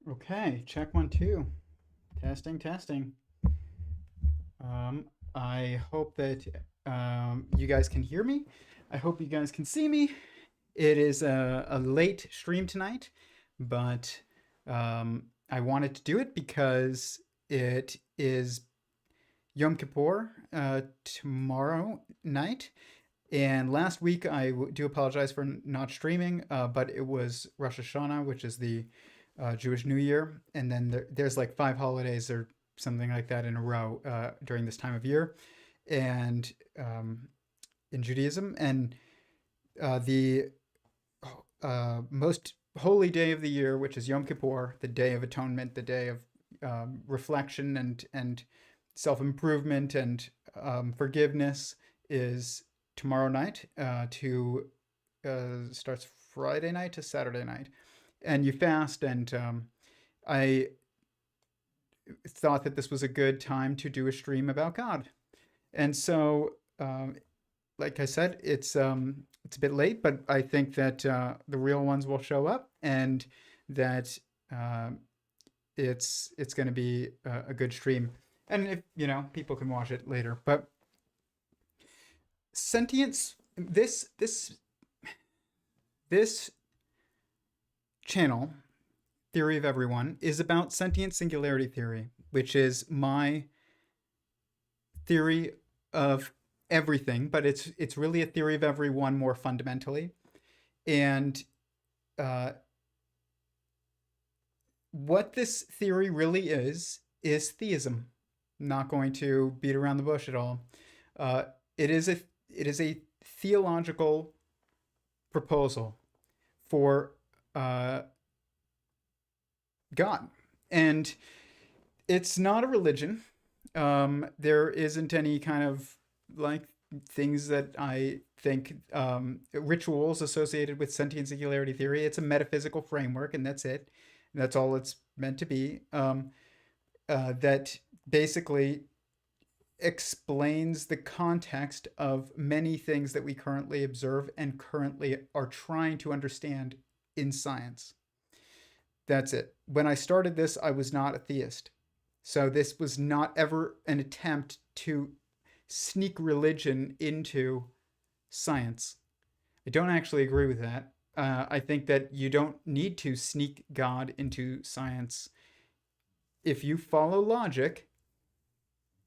Okay, check one, two. Testing, testing. Um, I hope that you guys can hear me. I hope you guys can see me. It is a late stream tonight, but I wanted to do it because it is Yom Kippur tomorrow night. And last week, do apologize for not streaming, but it was Rosh Hashanah, which is the Jewish New Year, and then there's like five holidays or something like that in a row during this time of year, and in Judaism, and the most holy day of the year, which is Yom Kippur, the Day of Atonement, the day of reflection and self improvement and forgiveness, is tomorrow night to starts Friday night to Saturday night, and you fast. And I thought that this was a good time to do a stream about God. And so, like I said, it's a bit late, but I think that the real ones will show up, and that uh, it's going to be a good stream. And if people can watch it later, but sentience this channel, Theory of Everyone, is about sentient singularity theory, which is my theory of everything, but it's really a theory of everyone more fundamentally. And uh, what this theory really is theism. I'm not going to beat around the bush at all. Uh, it is a theological proposal for uh, God, and it's not a religion. There isn't any kind of like things that I think rituals associated with sentient singularity theory. It's a metaphysical framework, and that's it. And that's all it's meant to be. That basically explains the context of many things that we currently observe and currently are trying to understand in science. That's it. When I started this, I was not a theist. So this was not ever an attempt to sneak religion into science. I don't actually agree with that. I think that you don't need to sneak God into science. If you follow logic,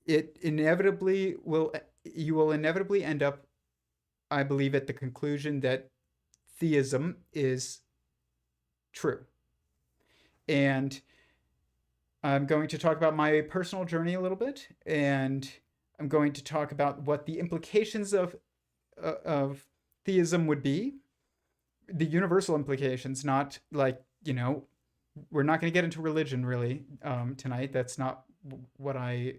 it inevitably will you will inevitably end up, I believe, at the conclusion that theism is true. And I'm going to talk about my personal journey a little bit, and I'm going to talk about what the implications of theism would be, the universal implications, not like we're not going to get into religion really tonight. That's not what I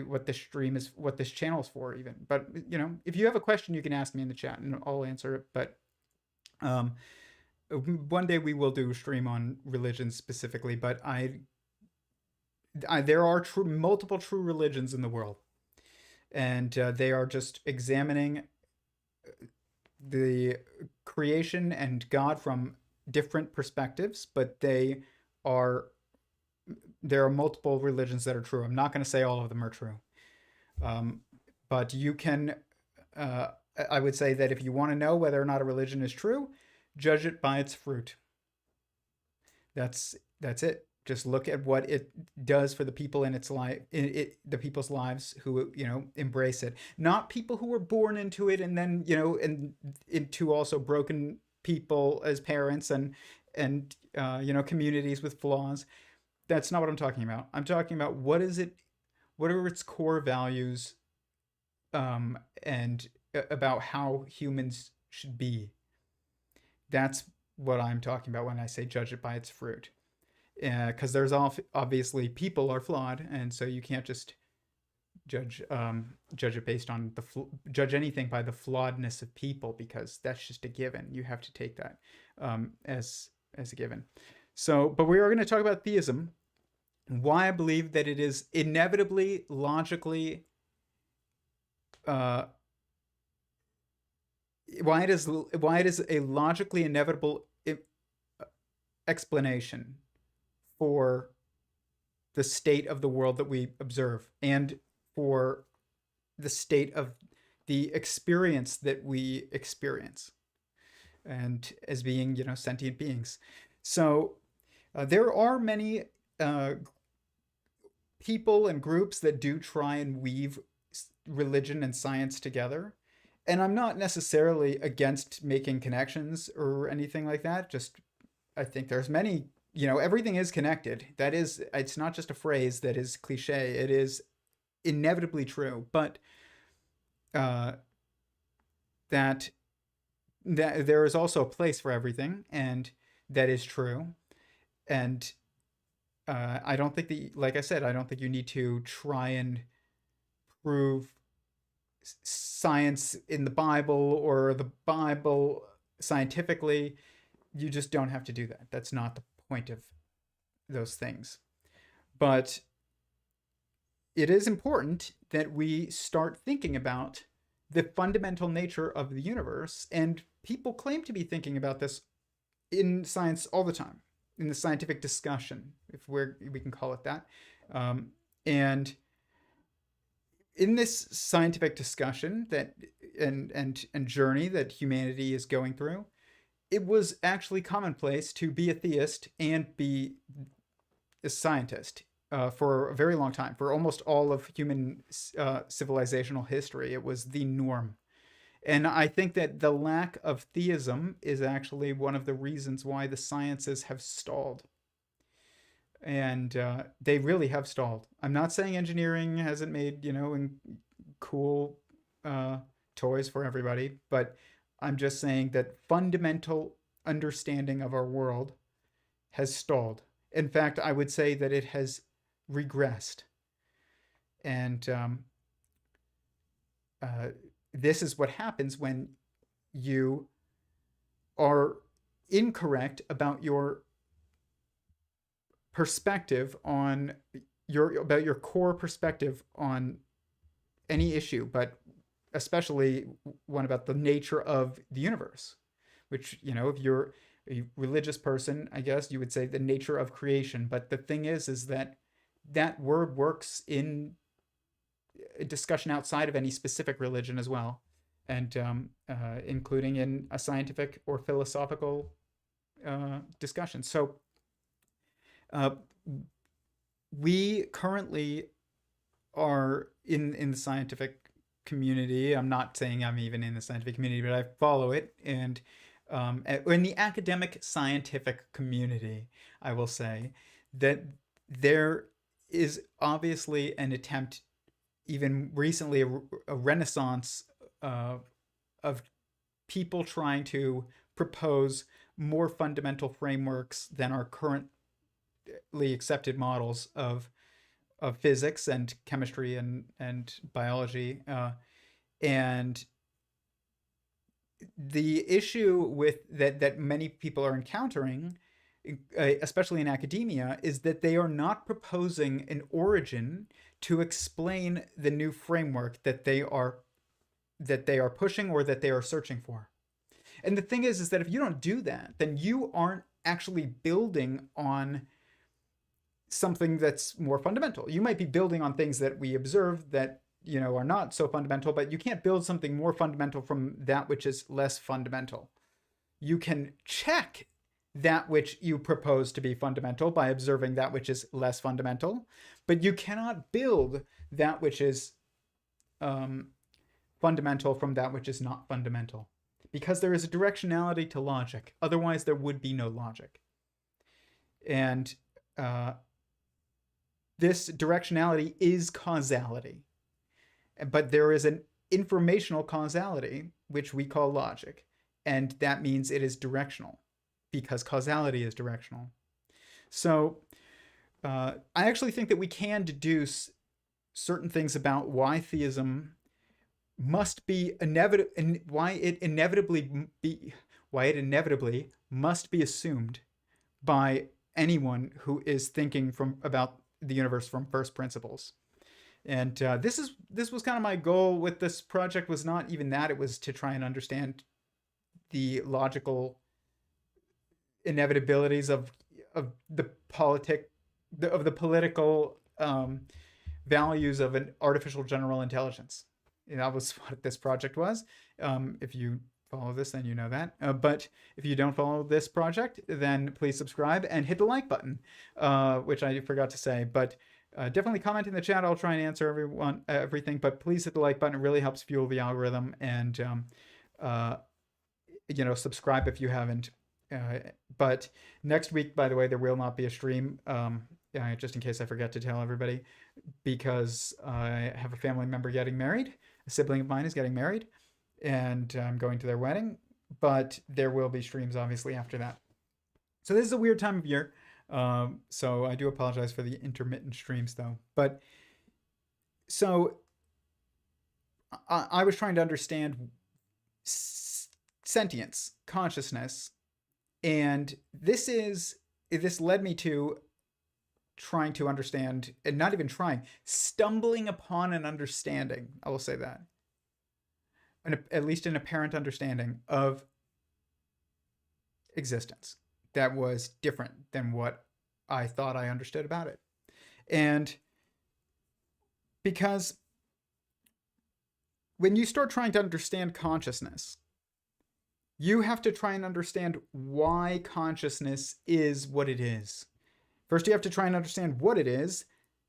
what this stream is, what this channel is for, even. But if you have a question, you can ask me in the chat, and I'll answer it. But um, one day we will do a stream on religion specifically. But there are multiple true religions in the world, and they are just examining the creation and God from different perspectives. But are there are multiple religions that are true. I'm not going to say all of them are true, um, but you can. Uh, I would say that if you want to know whether or not a religion is true, judge it by its fruit. That's it. Just look at what it does for the people in its life, the people's lives who embrace it. Not people who were born into it and then and into also broken people as parents and communities with flaws. That's not what I'm talking about. I'm talking about what is it, what are its core values, and about how humans should be. That's what I'm talking about when I say judge it by its fruit. Because there's obviously people are flawed, and so you can't just judge it based on judge anything by the flawedness of people, because that's just a given. You have to take that as a given. So, but we are going to talk about theism, why I believe that it is inevitably logically uh, why it is a logically inevitable explanation for the state of the world that we observe and for the state of the experience that we experience and as being, sentient beings. So there are many people and groups that do try and weave religion and science together. And I'm not necessarily against making connections or anything like that. Just, I think there's many, everything is connected. That is, it's not just a phrase that is cliche. It is inevitably true. But that there is also a place for everything, and that is true. And I don't think that, like I said, I don't think you need to try and prove science in the Bible or the Bible scientifically. You just don't have to do that. That's not the point of those things. But it is important that we start thinking about the fundamental nature of the universe, and people claim to be thinking about this in science all the time, in the scientific discussion, if we can call it that. And in this scientific discussion that and journey that humanity is going through, it was actually commonplace to be a theist and be a scientist for a very long time. For almost all of human civilizational history, it was the norm. And I think that the lack of theism is actually one of the reasons why the sciences have stalled. And they really have stalled. I'm not saying engineering hasn't made, cool toys for everybody, but I'm just saying that fundamental understanding of our world has stalled. In fact, I would say that it has regressed. And this is what happens when you are incorrect about your perspective on your core perspective on any issue, but especially one about the nature of the universe, which, if you're a religious person, I guess you would say the nature of creation. But the thing is that that word works in a discussion outside of any specific religion as well, and including in a scientific or philosophical discussion. So we currently are in the scientific community. I'm not saying I'm even in the scientific community, but I follow it. And in the academic scientific community, I will say that there is obviously an attempt, even recently, a renaissance of people trying to propose more fundamental frameworks than our currently accepted models of physics and chemistry and biology. And the issue with that many people are encountering, especially in academia, is that they are not proposing an origin to explain the new framework that they are pushing or that they are searching for. And the thing is that if you don't do that, then you aren't actually building on something that's more fundamental. You might be building on things that we observe that are not so fundamental, but you can't build something more fundamental from that which is less fundamental. You can check that which you propose to be fundamental by observing that which is less fundamental, but you cannot build that which is fundamental from that which is not fundamental, because there is a directionality to logic. Otherwise, there would be no logic. And this directionality is causality. But there is an informational causality, which we call logic. And that means it is directional, because causality is directional. So I actually think that we can deduce certain things about why theism must be why it inevitably must be assumed by anyone who is thinking about the universe from first principles. And this was kind of my goal with this project. Was not even that. It was to try and understand the logical inevitabilities of the the political values of an artificial general intelligence. And that was what this project was. If you follow this, then you know that. But if you don't follow this project, then please subscribe and hit the like button, which I forgot to say. But definitely comment in the chat. I'll try and answer everything. But please hit the like button. It really helps fuel the algorithm. And subscribe if you haven't. But next week, by the way, there will not be a stream. Just in case I forget to tell everybody, because I have a family member getting married. A sibling of mine is getting married, and I'm going to their wedding. But there will be streams, obviously, after that. So this is a weird time of year. So I do apologize for the intermittent streams, though. But so I was trying to understand sentience, consciousness, and this led me to trying to understand, and not even trying, stumbling upon an understanding, I will say that, at least an apparent understanding of existence that was different than what I thought I understood about it. And because when you start trying to understand consciousness, you have to try and understand why consciousness is what it is. First, you have to try and understand what it is,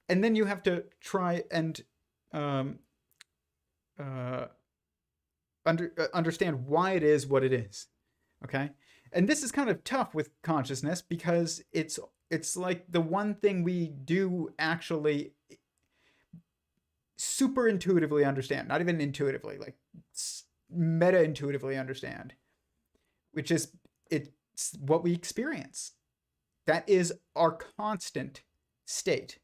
and then you have to try and understand why it is what it is. Okay? And this is kind of tough with consciousness because it's like the one thing we do actually super intuitively understand, not even intuitively, like meta intuitively understand, which is it's what we experience. That is our constant state.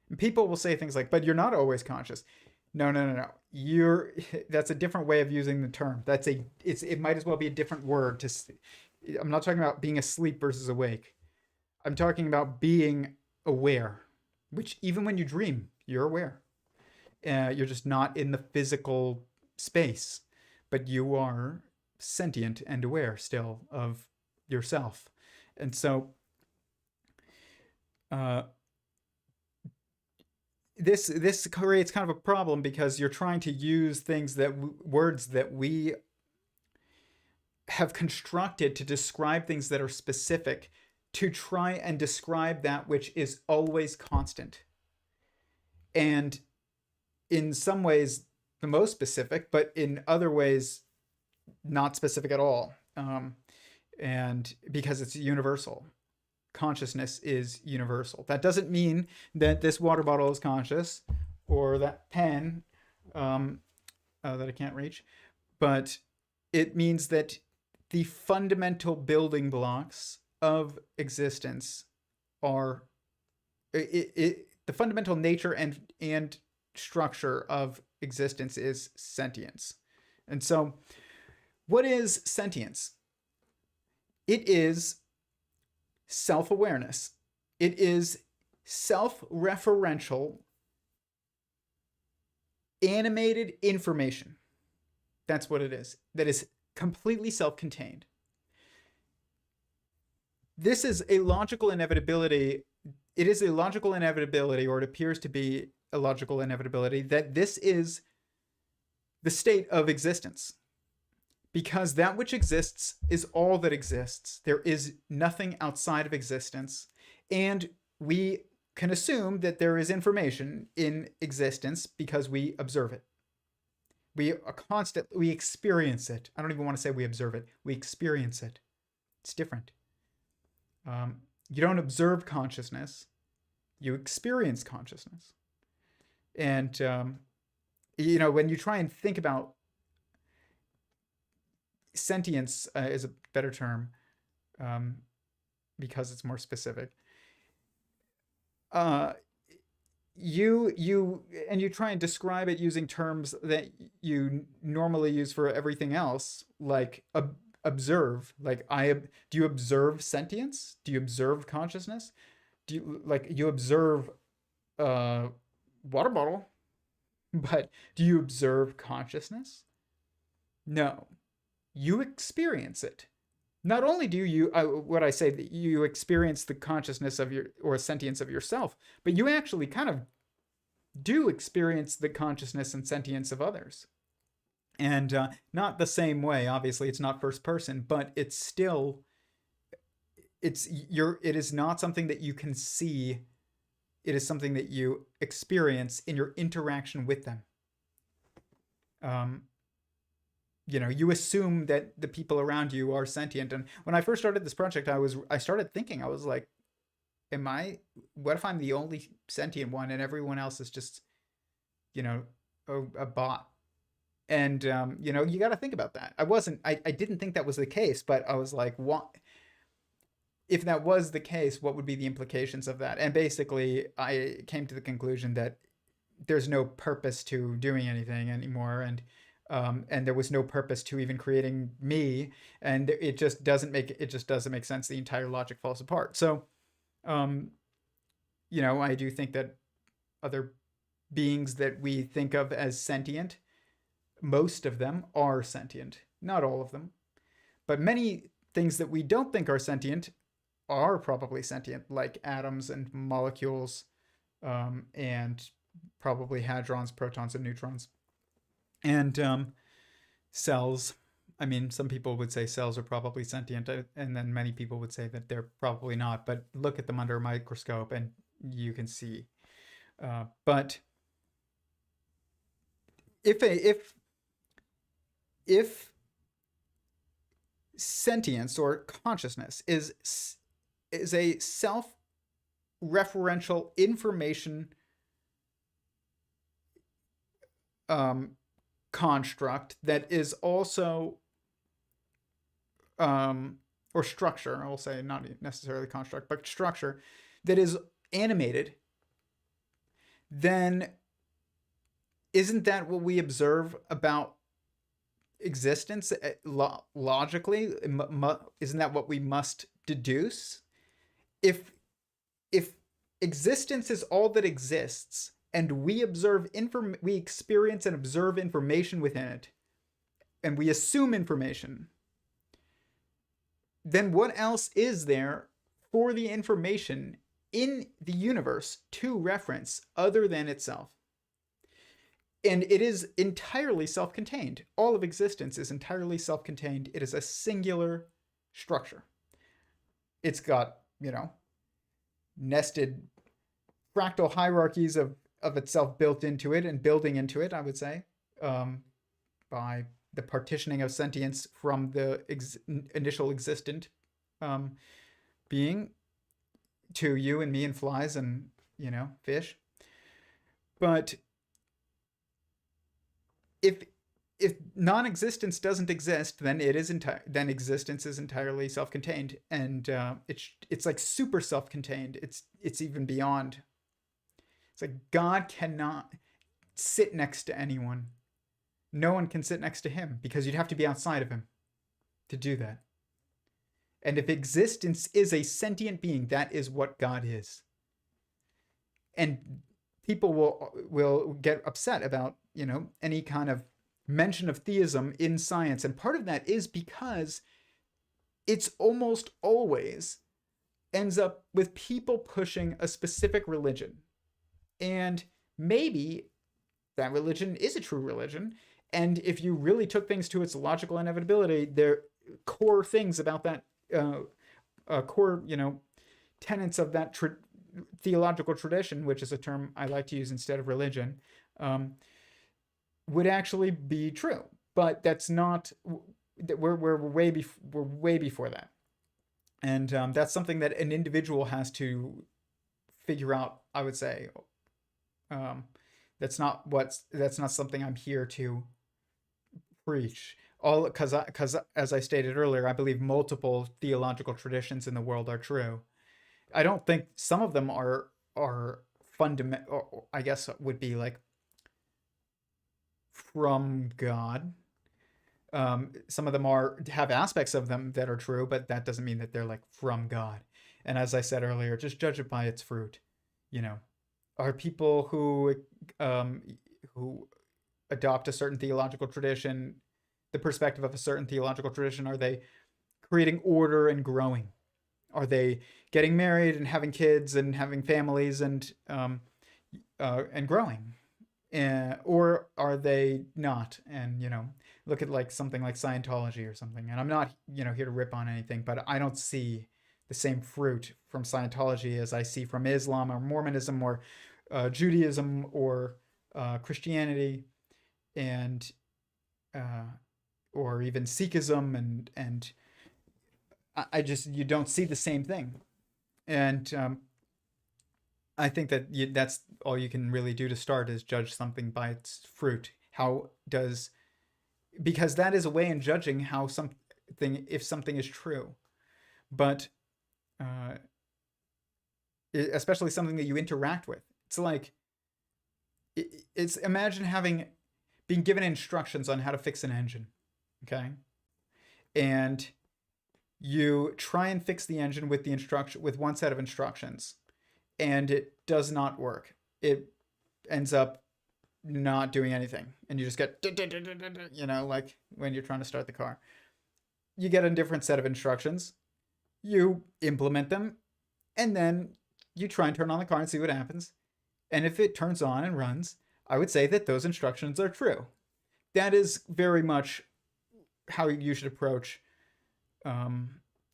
And people will say things like, but you're not always conscious. No. That's a different way of using the term. It might as well be a different word. I'm not talking about being asleep versus awake. I'm talking about being aware, which even when you dream, you're aware. You're just not in the physical space, but you are sentient and aware still of yourself. And so this creates kind of a problem because you're trying to use words that we have constructed to describe things that are specific, to try and describe that which is always constant. And in some ways, the most specific, but in other ways, not specific at all. And because it's universal. Consciousness is universal. That doesn't mean that this water bottle is conscious or that pen that I can't reach, but it means that the fundamental building blocks of existence are the fundamental nature and structure of existence is sentience. And so what is sentience? It is self-awareness. It is self-referential, animated information. That's what it is. That is completely self-contained. This is a logical inevitability. It is a logical inevitability, or it appears to be a logical inevitability, that this is the state of existence. Because that which exists is all that exists. There is nothing outside of existence. And we can assume that there is information in existence because we observe it. We experience it. I don't even want to say we observe it. We experience it. It's different. You don't observe consciousness. You experience consciousness. And, when you try and think about sentience is a better term because it's more specific. You try and describe it using terms that you normally use for everything else, like observe. Like do you observe sentience? Do you observe consciousness? Do you observe water bottle? But do you observe consciousness? No. You experience it. not only do you, what I say, that you experience the consciousness of your, or sentience of yourself, but you actually kind of do experience the consciousness and sentience of others. And not the same way, obviously, it's not first person, but it's still, it is not something that you can see. It is something that you experience in your interaction with them. Um, you assume that the people around you are sentient. And when I first started this project, I started thinking, I was like, what if I'm the only sentient one and everyone else is just, you know, a bot? And, you got to think about that. I didn't think that was the case, but I was like, what? If that was the case, what would be the implications of that? And basically, I came to the conclusion that there's no purpose to doing anything anymore, and there was no purpose to even creating me, and it just doesn't make sense. The entire logic falls apart. So, I do think that other beings that we think of as sentient, most of them are sentient, not all of them, but many things that we don't think are sentient are probably sentient, like atoms and molecules, and probably hadrons, protons, and neutrons, and cells. I mean, some people would say cells are probably sentient, and then many people would say that they're probably not. But look at them under a microscope, and you can see. But if sentience or consciousness is a self-referential information construct that is also or structure, I'll say, not necessarily construct, but structure that is animated, then isn't that what we observe about existence logically? Isn't that what we must deduce? If existence is all that exists, and we experience and observe information within it, and we assume information, then what else is there for the information in the universe to reference other than itself? And it is entirely self-contained. All of existence is entirely self-contained. It is a singular structure. It's got, nested fractal hierarchies of itself built into it and building into it, I would say, by the partitioning of sentience from the initial existent being to you and me and flies and, fish. But if non-existence doesn't exist, then then existence is entirely self-contained, and it's like super self-contained. It's even beyond. It's like God cannot sit next to anyone. No one can sit next to him because you'd have to be outside of him to do that. And if existence is a sentient being, that is what God is. And people will get upset about, any kind of mention of theism in science. And part of that is because it's almost always ends up with people pushing a specific religion. And maybe that religion is a true religion. And if you really took things to its logical inevitability, there are core things about that, core, tenets of that theological tradition, which is a term I like to use instead of religion, would actually be true. But that's not. We're way before that, and that's something that an individual has to figure out. I would say. That's not something I'm here to preach. Because as I stated earlier, I believe multiple theological traditions in the world are true. I don't think some of them are fundamental, or I guess would be like from God. Some of them have aspects of them that are true, but that doesn't mean that they're like from God. And as I said earlier, just judge it by its fruit. Are people who adopt a certain theological tradition, the perspective of a certain theological tradition, are they creating order and growing? Are they getting married and having kids and having families and growing? Or are they not? And look at like something like Scientology or something. And I'm not here to rip on anything, but I don't see the same fruit from Scientology as I see from Islam or Mormonism or Judaism or Christianity, and or even Sikhism, and I just, you don't see the same thing. And I think that that's all you can really do to start, is judge something by its fruit. Because that is a way in judging how if something is true. But especially something that you interact with. It's like, it's imagine being given instructions on how to fix an engine, okay? And you try and fix the engine with one set of instructions, and it does not work. It ends up not doing anything, and you just get, like when you're trying to start the car. You get a different set of instructions, you implement them, and then you try and turn on the car and see what happens. And if it turns on and runs, I would say that those instructions are true. That is very much how you should approach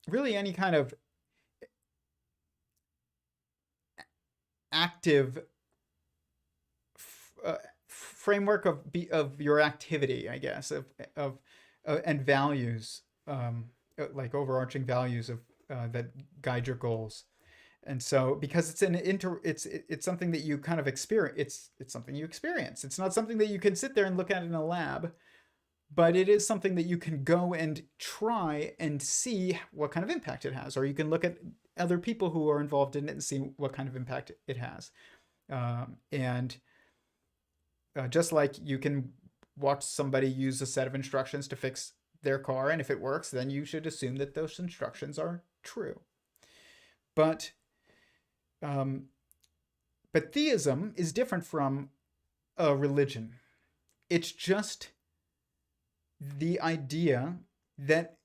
really any kind of active framework of your activity, I guess, of and values, like overarching values of that guide your goals. And so, because it's something that you kind of experience, it's something you experience. It's not something that you can sit there and look at in a lab, but it is something that you can go and try and see what kind of impact it has. Or you can look at other people who are involved in it and see what kind of impact it has. And just like you can watch somebody use a set of instructions to fix their car, and if it works, then you should assume that those instructions are true. But theism is different from a religion. It's just the idea that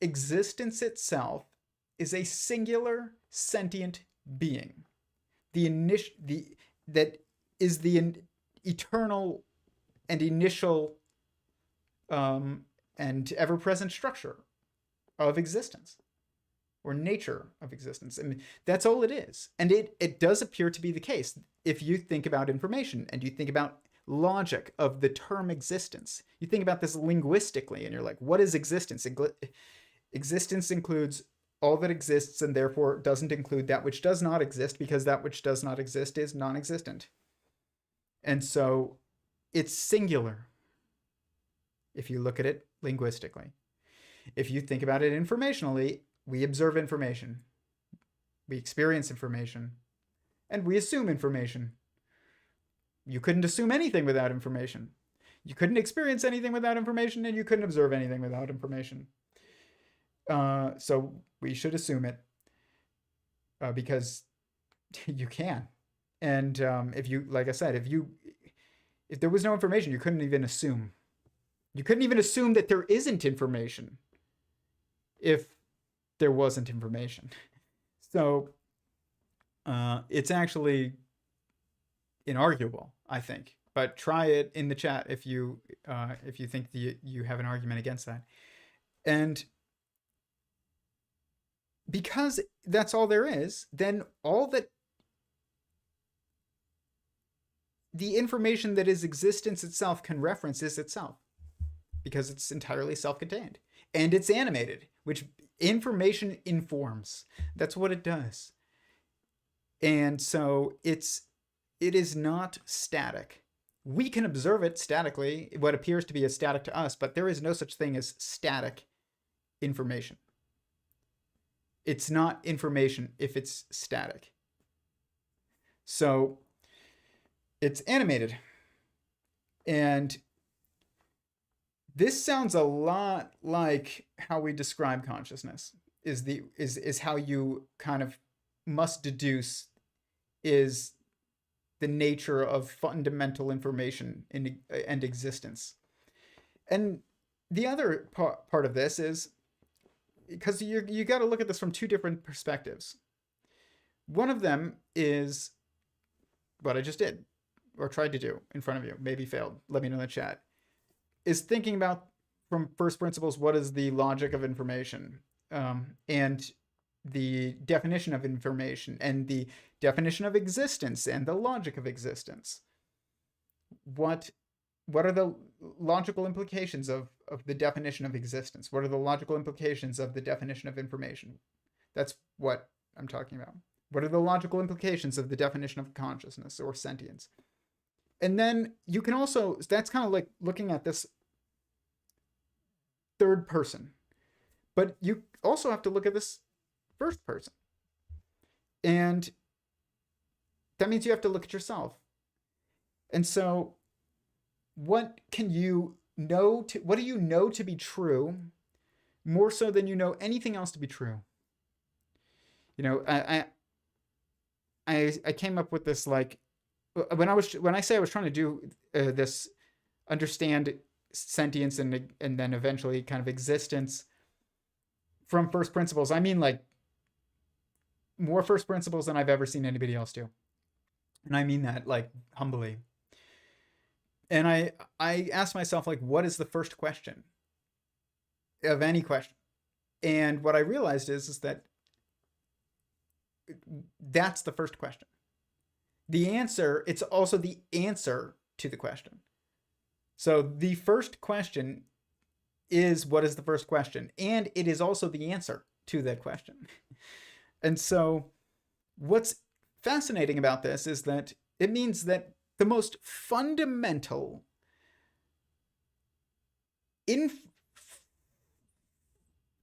existence itself is a singular sentient being. That is the eternal and initial and ever-present structure of existence, or nature of existence. I mean, that's all it is. And it does appear to be the case if you think about information and you think about logic of the term existence. You think about this linguistically, and you're like, what is existence? Existence includes all that exists, and therefore doesn't include that which does not exist, because that which does not exist is non-existent. And so it's singular if you look at it linguistically. If you think about it informationally, we observe information, we experience information, and we assume information. You couldn't assume anything without information. You couldn't experience anything without information, and you couldn't observe anything without information. So we should assume it, because you can. And if you, like I said, if there was no information, you couldn't even assume. You couldn't even assume that there isn't information if there wasn't information. So it's actually inarguable, I think. But try it in the chat if you think you have an argument against that. And because that's all there is, then all that the information that is existence itself can reference is itself, because it's entirely self-contained and it's animated, which information informs. That's what it does. And so it is not static. We can observe it statically, what appears to be as static to us, but there is no such thing as static information. It's not information if it's static. So it's animated. And this sounds a lot like how we describe consciousness, is how you kind of must deduce is the nature of fundamental information and existence. And the other part of this is, because you got to look at this from two different perspectives. One of them is what I just did or tried to do in front of you, maybe failed. Let me know in the chat. Is thinking about from first principles, what is the logic of information, and the definition of information, and the definition of existence, and the logic of existence. What are the logical implications of the definition of existence? What are the logical implications of the definition of information? That's what I'm talking about. What are the logical implications of the definition of consciousness or sentience? And then you can also, that's kind of like looking at this third person, but you also have to look at this first person. And that means you have to look at yourself. And so what do you know to be true more so than you know anything else to be true? You know, I came up with this, like, when I say I was trying to do this, understand sentience and then eventually kind of existence from first principles, I mean like more first principles than I've ever seen anybody else do. And I mean that like humbly. And I asked myself, like, what is the first question of any question? And what I realized is that that's the first question. The answer, it's also the answer to the question. So the first question is what is the first question, and it is also the answer to that question. And so what's fascinating about this is that it means that the most fundamental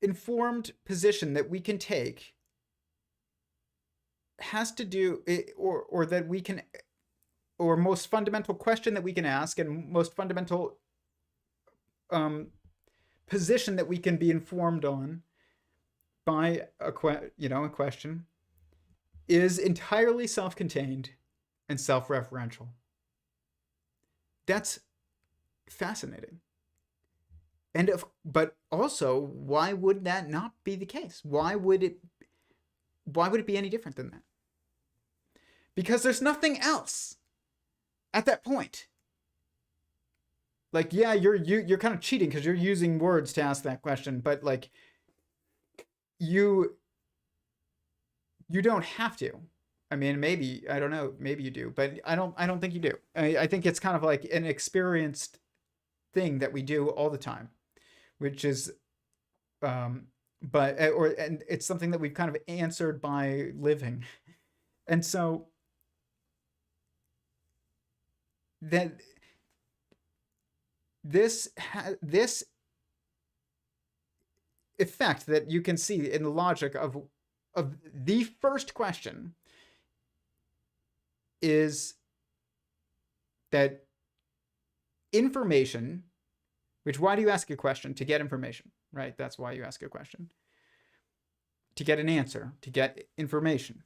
informed position that we can take has to do, or that we can, or most fundamental question that we can ask, and most fundamental position that we can be informed on by a question, is entirely self-contained and self-referential. That's fascinating. But also, why would that not be the case? Why would it be any different than that? Because there's nothing else at that point. Like, yeah, you're kind of cheating because you're using words to ask that question, but like you don't have to. I mean, maybe, I don't know, maybe you do, but I don't think you do. I think it's kind of like an experienced thing that we do all the time, which is, and it's something that we've kind of answered by living. And so that this effect that you can see in the logic of the first question is that information, which, why do you ask a question? To get information, right? That's why you ask a question. To get an answer, to get information.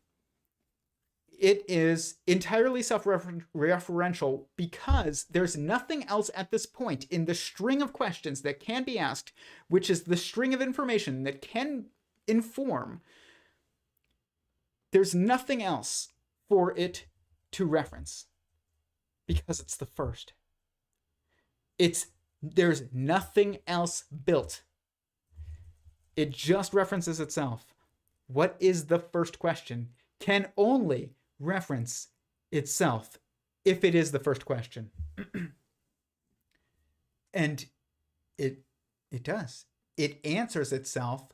It is entirely self-referential because there's nothing else at this point in the string of questions that can be asked, which is the string of information that can inform. There's nothing else for it to reference because it's the first. There's nothing else built. It just references itself. What is the first question? Can only reference itself if it is the first question. And it does. It answers itself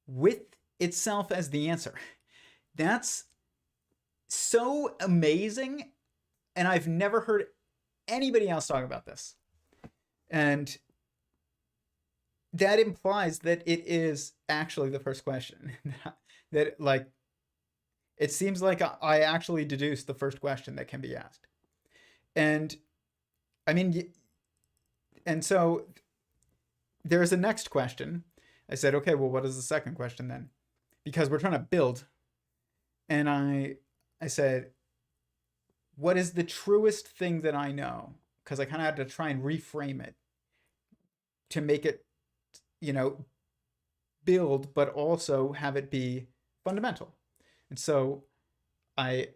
with itself as the answer. That's so amazing, and I've never heard anybody else talk about this. And that implies that it is actually the first question. That, like, it seems like I actually deduced the first question that can be asked. And I mean, and so there's a next question. I said, okay, well, what is the second question then? Because we're trying to build. And I said, what is the truest thing that I know? Because I kind of had to try and reframe it to make it, build, but also have it be fundamental. And so I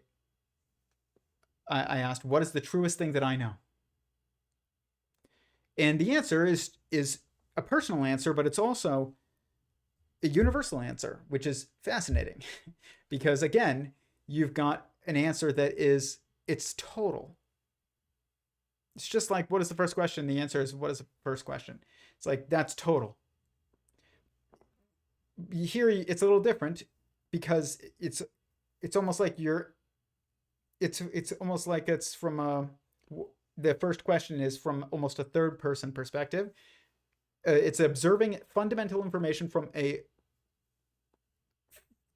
asked, what is the truest thing that I know? And the answer is a personal answer, but it's also a universal answer, which is fascinating because again, you've got an answer that it's total. It's just like, what is the first question? The answer is, what is the first question? It's like, that's total. Here, it's a little different because it's almost like it's almost like it's from the first question is from almost a third person perspective. It's observing fundamental information from a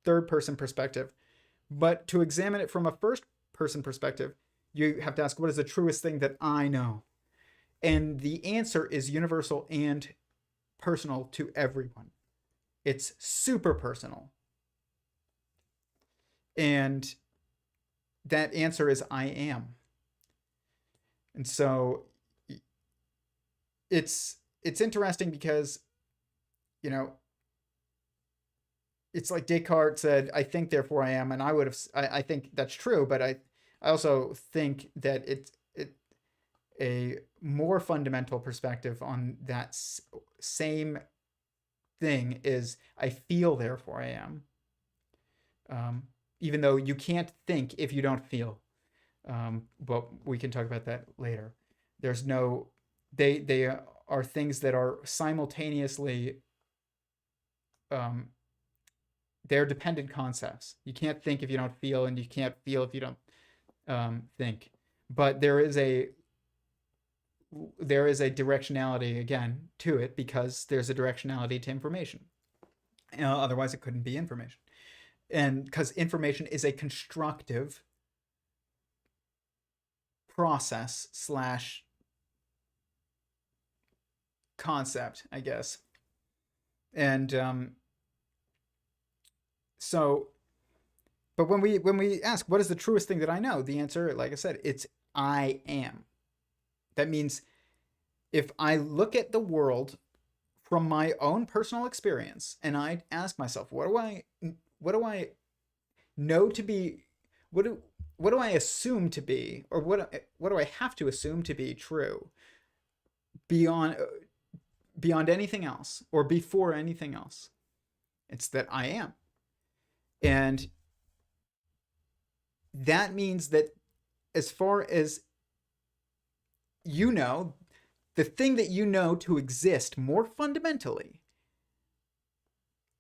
third person perspective. But to examine it from a first person perspective, you have to ask, what is the truest thing that I know? And the answer is universal and personal to everyone. It's super personal. And that answer is I am. And so it's interesting because, you know, it's like Descartes said, I think, therefore I am. And I think that's true, but I also think that it's a more fundamental perspective on that same thing is I feel, therefore I am. Even though you can't think if you don't feel. But we can talk about that later. There's no, they are things that are simultaneously, they're dependent concepts. You can't think if you don't feel, and you can't feel if you don't think. But there is a directionality again to it because there's a directionality to information. Otherwise, it couldn't be information. And because information is a constructive process / concept, I guess. And so, but when we ask, what is the truest thing that I know? The answer, like I said, it's I am. That means if I look at the world from my own personal experience and I ask myself, what do I know to be, what do I assume to be, or what do I have to assume to be true beyond anything else or before anything else? It's that I am. And that means that as far as you know, the thing that you know to exist more fundamentally,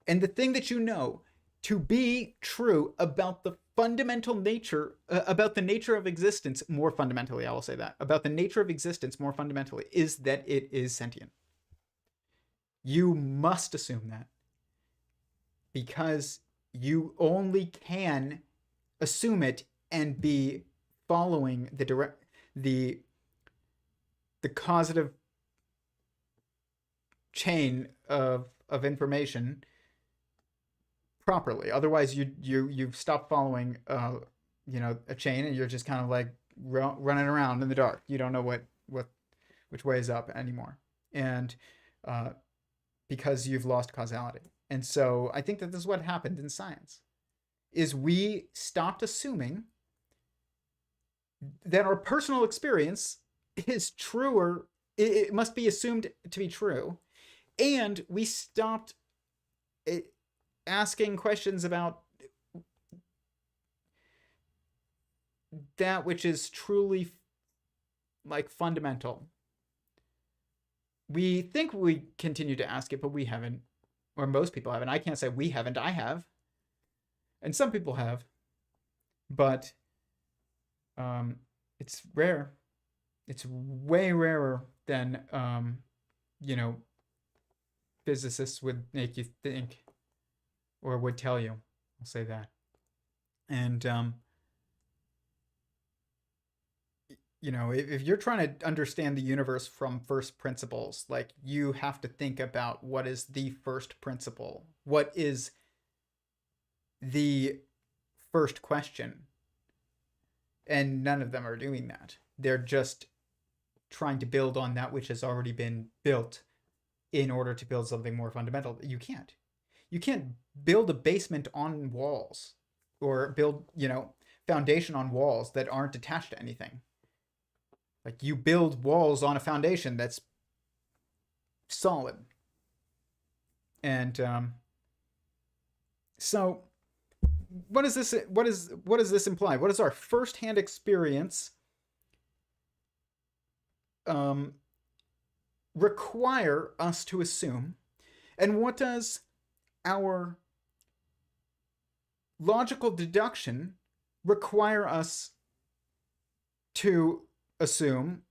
and the thing that you know to be true about the fundamental nature, about the nature of existence more fundamentally, I will say that, about the nature of existence more fundamentally, is that it is sentient. You must assume that because you only can assume it and be following the causative chain of information properly. Otherwise, you stop following a chain and you're just kind of like running around in the dark. You don't know which way is up anymore, and because you've lost causality. And so I think that this is what happened in science, is we stopped assuming that our personal experience is true, or it must be assumed to be true, and we stopped asking questions about that which is truly like fundamental. We think we continue to ask it, but we haven't, or most people haven't. I can't say we haven't. I have, and some people have, but it's rare. It's way rarer than physicists would make you think or would tell you. I'll say that. And if you're trying to understand the universe from first principles, like, you have to think about what is the first principle, what is the first question, and none of them are doing that. They're just trying to build on that which has already been built in order to build something more fundamental. You can't. You can't build a basement on walls or build, foundation on walls that aren't attached to anything. Like, you build walls on a foundation that's solid. And so what does this imply? What does our firsthand experience require us to assume? And what does our logical deduction require us to assume?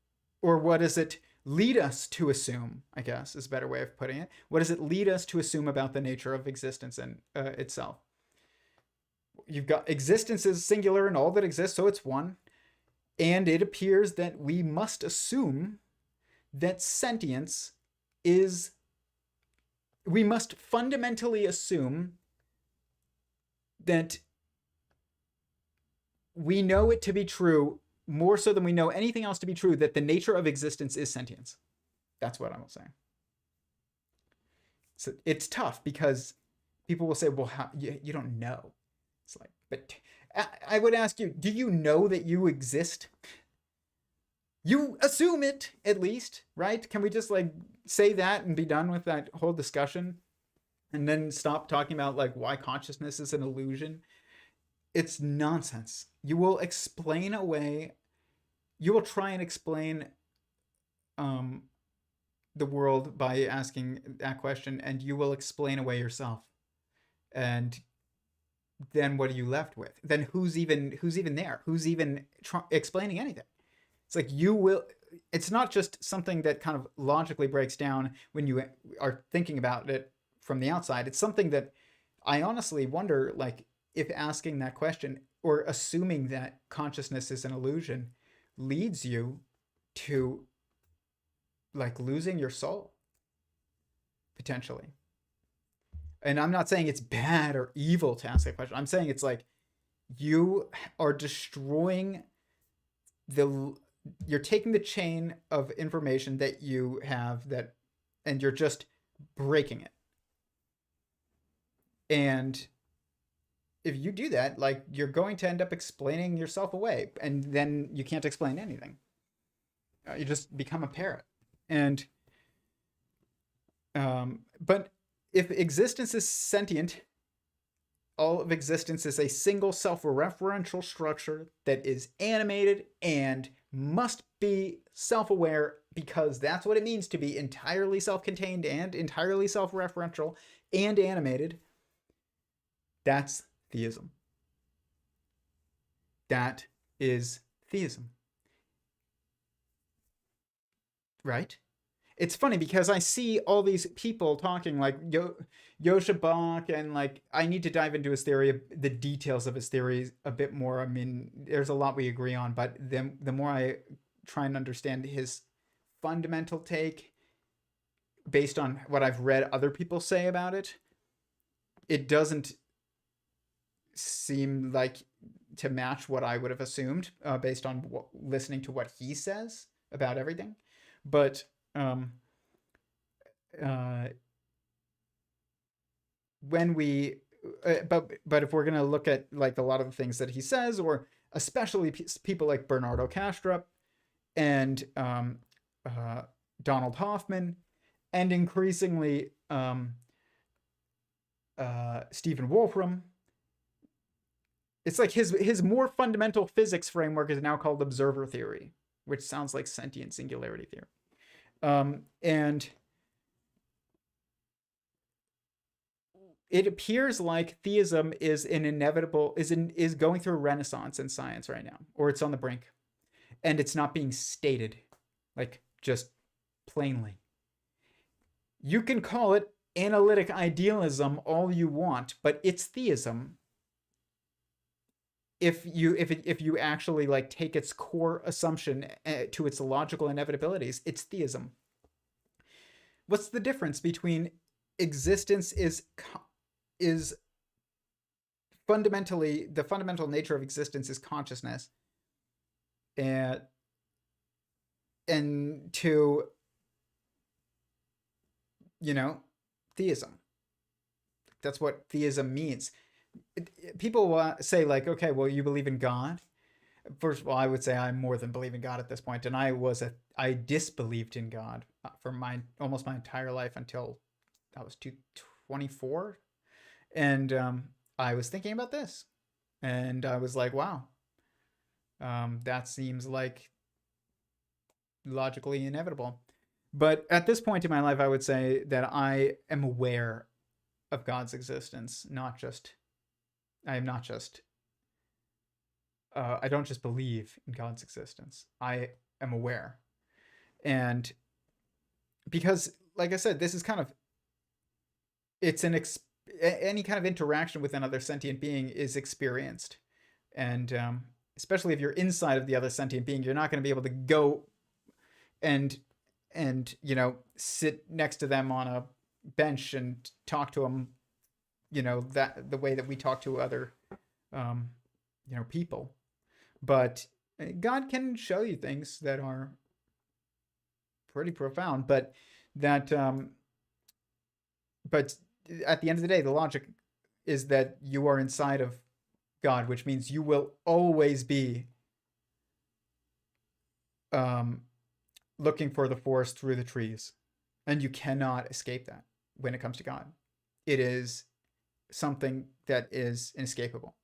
Or what does it lead us to assume, I guess is a better way of putting it? What does it lead us to assume about the nature of existence and itself? You've got existence is singular and all that exists, so it's one. And it appears that we must assume that sentience is, we must fundamentally assume that we know it to be true, more so than we know anything else to be true, that the nature of existence is sentience. That's what I'm saying. So it's tough because people will say, well, how, you don't know. It's like, but I would ask you, do you know that you exist? You assume it, at least, right? Can we just like say that and be done with that whole discussion and then stop talking about like why consciousness is an illusion? It's nonsense. You will explain away, you will try and explain the world by asking that question, and you will explain away yourself. And then what are you left with? Then who's even there? Who's even explaining anything? It's like it's not just something that kind of logically breaks down when you are thinking about it from the outside. It's something that I honestly wonder, like, if asking that question or assuming that consciousness is an illusion leads you to like losing your soul, potentially. And I'm not saying it's bad or evil to ask that question. I'm saying it's like you are destroying you're taking the chain of information that you have and you're just breaking it. And if you do that, like, you're going to end up explaining yourself away, and then you can't explain anything. You just become a parrot. And but if existence is sentient, all of existence is a single self-referential structure that is animated and must be self-aware, because that's what it means to be entirely self-contained and entirely self-referential and animated. That's theism. That is theism. Right? It's funny because I see all these people talking like Joscha Bach, and like I need to dive into his theory, the details of his theory a bit more. I mean, there's a lot we agree on, but the more I try and understand his fundamental take based on what I've read other people say about it, it doesn't seem like to match what I would have assumed based on listening to what he says about everything. But when we but if we're going to look at like a lot of the things that he says, or especially people like Bernardo Kastrup and Donald Hoffman, and increasingly Stephen Wolfram, it's like his more fundamental physics framework is now called observer theory, which sounds like sentient singularity theory. And it appears like theism is is going through a renaissance in science right now, or it's on the brink, and it's not being stated, like, just plainly. You can call it analytic idealism all you want, but it's theism. If you actually like take its core assumption to its logical inevitabilities, it's theism. What's the difference between existence is fundamentally, the fundamental nature of existence is consciousness, and to, theism? That's what theism means. People say like, okay, well, you believe in God. First of all, I would say I more than believe in God at this point, and I disbelieved in God for almost my entire life until I was 24, and I was thinking about this, and I was like, wow, that seems like logically inevitable. But at this point in my life, I would say that I am aware of God's existence, I am not just I don't just believe in God's existence. I am aware. And because, like I said, this is kind of, it's any kind of interaction with another sentient being is experienced. And especially if you're inside of the other sentient being, you're not going to be able to go and sit next to them on a bench and talk to them, that the way that we talk to other, people. But God can show you things that are pretty profound, but at the end of the day, the logic is that you are inside of God, which means you will always be looking for the forest through the trees, and you cannot escape that when it comes to God. It is something that is inescapable.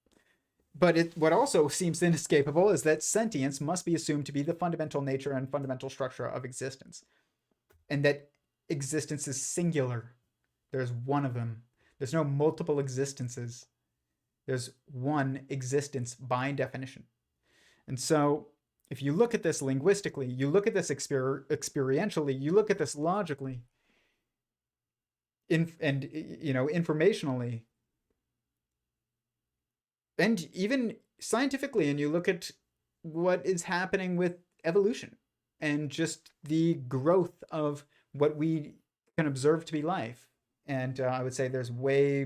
But what also seems inescapable is that sentience must be assumed to be the fundamental nature and fundamental structure of existence, and that existence is singular. There's one of them. There's no multiple existences. There's one existence by definition. And so if you look at this linguistically, you look at this experientially, you look at this logically, and informationally, and even scientifically, and you look at what is happening with evolution and just the growth of what we can observe to be life. And I would say we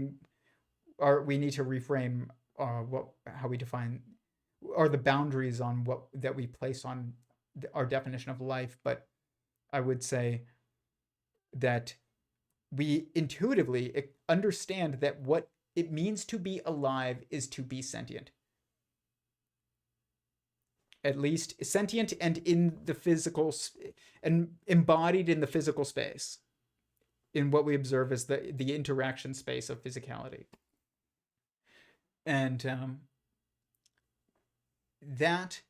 need to reframe how we define, or the boundaries on that we place on our definition of life. But I would say that we intuitively understand that what it means to be alive is to be sentient. At least sentient and in the physical, and embodied in the physical space, in what we observe as the interaction space of physicality. And that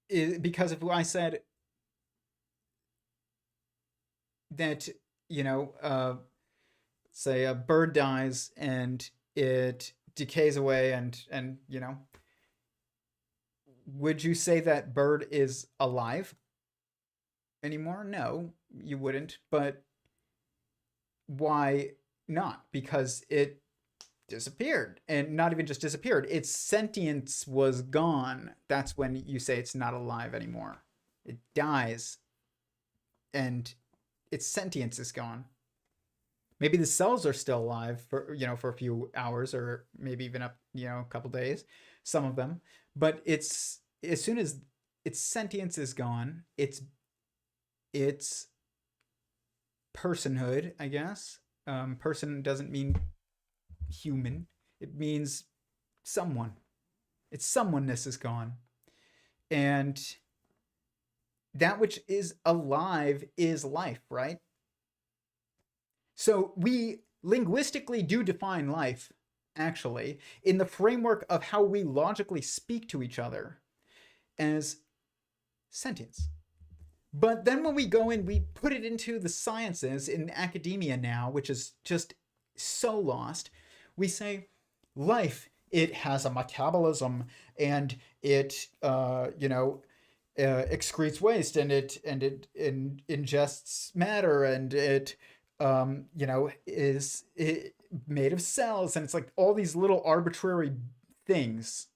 is because of what I said, that say a bird dies and it decays away, and would you say that bird is alive anymore? No, you wouldn't. But why not? Because it disappeared, and not even just disappeared, its sentience was gone. That's when you say it's not alive anymore. It dies and its sentience is gone. Maybe the cells are still alive for a few hours, or maybe even a couple days, some of them. But as soon as its sentience is gone, its personhood, I guess. Person doesn't mean human. It means someone. Its someoneness is gone. And that which is alive is life, right? So we linguistically do define life, actually, in the framework of how we logically speak to each other as sentience. But then when we go in, we put it into the sciences, in academia now, which is just so lost. We say life, it has a metabolism, and it excretes waste, and it ingests matter, and it is made of cells, and it's like all these little arbitrary things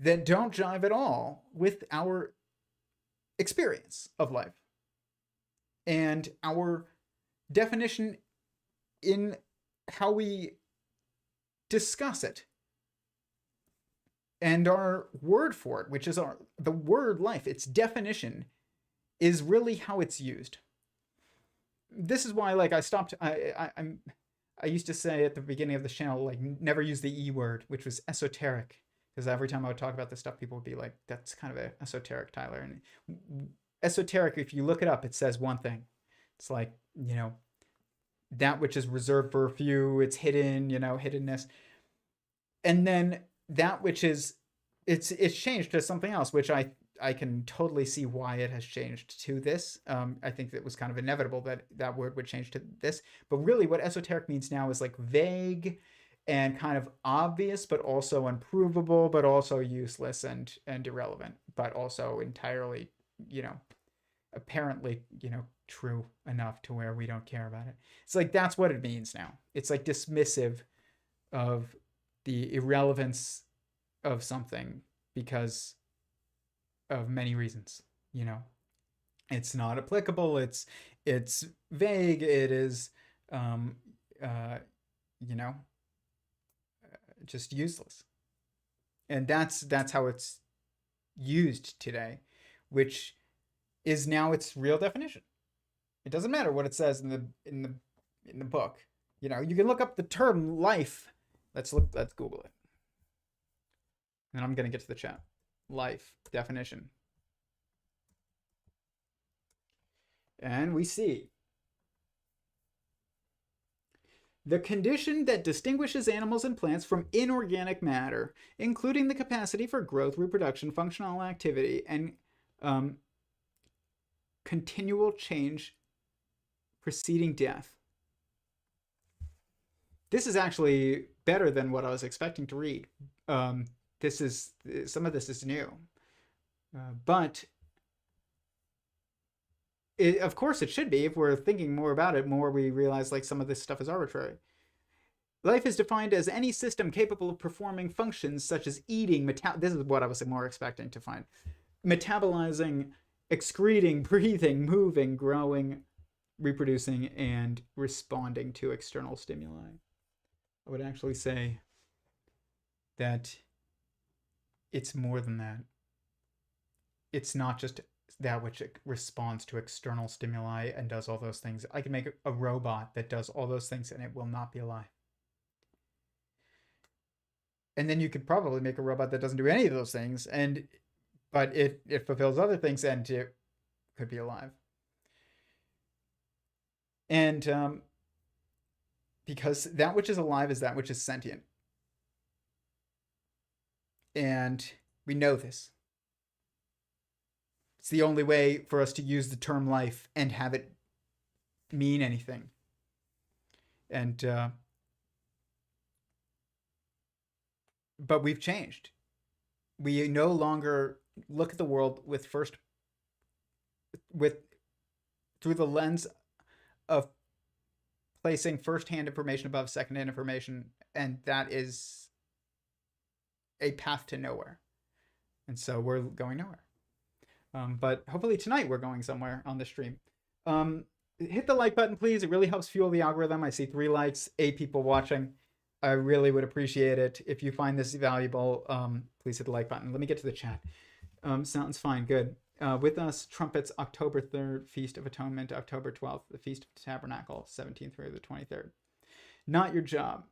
that don't jive at all with our experience of life and our definition in how we discuss it, and our word for it, which is the word life. Its definition is really how it's used. this is why, like, I stopped. I used to say at the beginning of the channel, like, never use the E word, which was esoteric, because every time I would talk about this stuff, people would be like, "That's kind of esoteric, Tyler." And esoteric, if you look it up, it says one thing. It's like, that which is reserved for a few. It's hidden, hiddenness, and then that which is, it's changed to something else, which I can totally see why it has changed to this. I think it was kind of inevitable that that word would change to this. But really, what esoteric means now is like vague and kind of obvious, but also unprovable, but also useless and irrelevant, but also entirely, apparently, true enough to where we don't care about it. It's like that's what it means now. It's like dismissive of the irrelevance of something because of many reasons. It's not applicable. It's vague. It is, um, you know, just useless. And that's how it's used today, which is now its real definition. It doesn't matter what it says in the book. You can look up the term life. Let's Google it. And I'm gonna get to the chat. Life definition. And we see the condition that distinguishes animals and plants from inorganic matter, including the capacity for growth, reproduction, functional activity, and continual change preceding death. This is actually better than what I was expecting to read. Some of this is new, but of course it should be. If we're thinking more about it, more we realize like some of this stuff is arbitrary. Life is defined as any system capable of performing functions such as eating, this is what I was more expecting to find, metabolizing, excreting, breathing, moving, growing, reproducing, and responding to external stimuli. I would actually say that it's more than that. It's not just that which responds to external stimuli and does all those things. I can make a robot that does all those things and it will not be alive. And then you could probably make a robot that doesn't do any of those things, but it fulfills other things and it could be alive. And because that which is alive is that which is sentient. And we know this. It's the only way for us to use the term life and have it mean anything. And but we've changed. We no longer look at the world through the lens of placing first-hand information above second-hand information, and that is a path to nowhere. And so we're going nowhere. But hopefully tonight we're going somewhere on the stream. Hit the like button, please. It really helps fuel the algorithm. I see 3 likes, 8 people watching. I really would appreciate it. If you find this valuable, please hit the like button. Let me get to the chat. Sounds fine. Good. With us, trumpets, October 3rd, Feast of Atonement, October 12th, the Feast of Tabernacle, 17th through the 23rd. Not your job.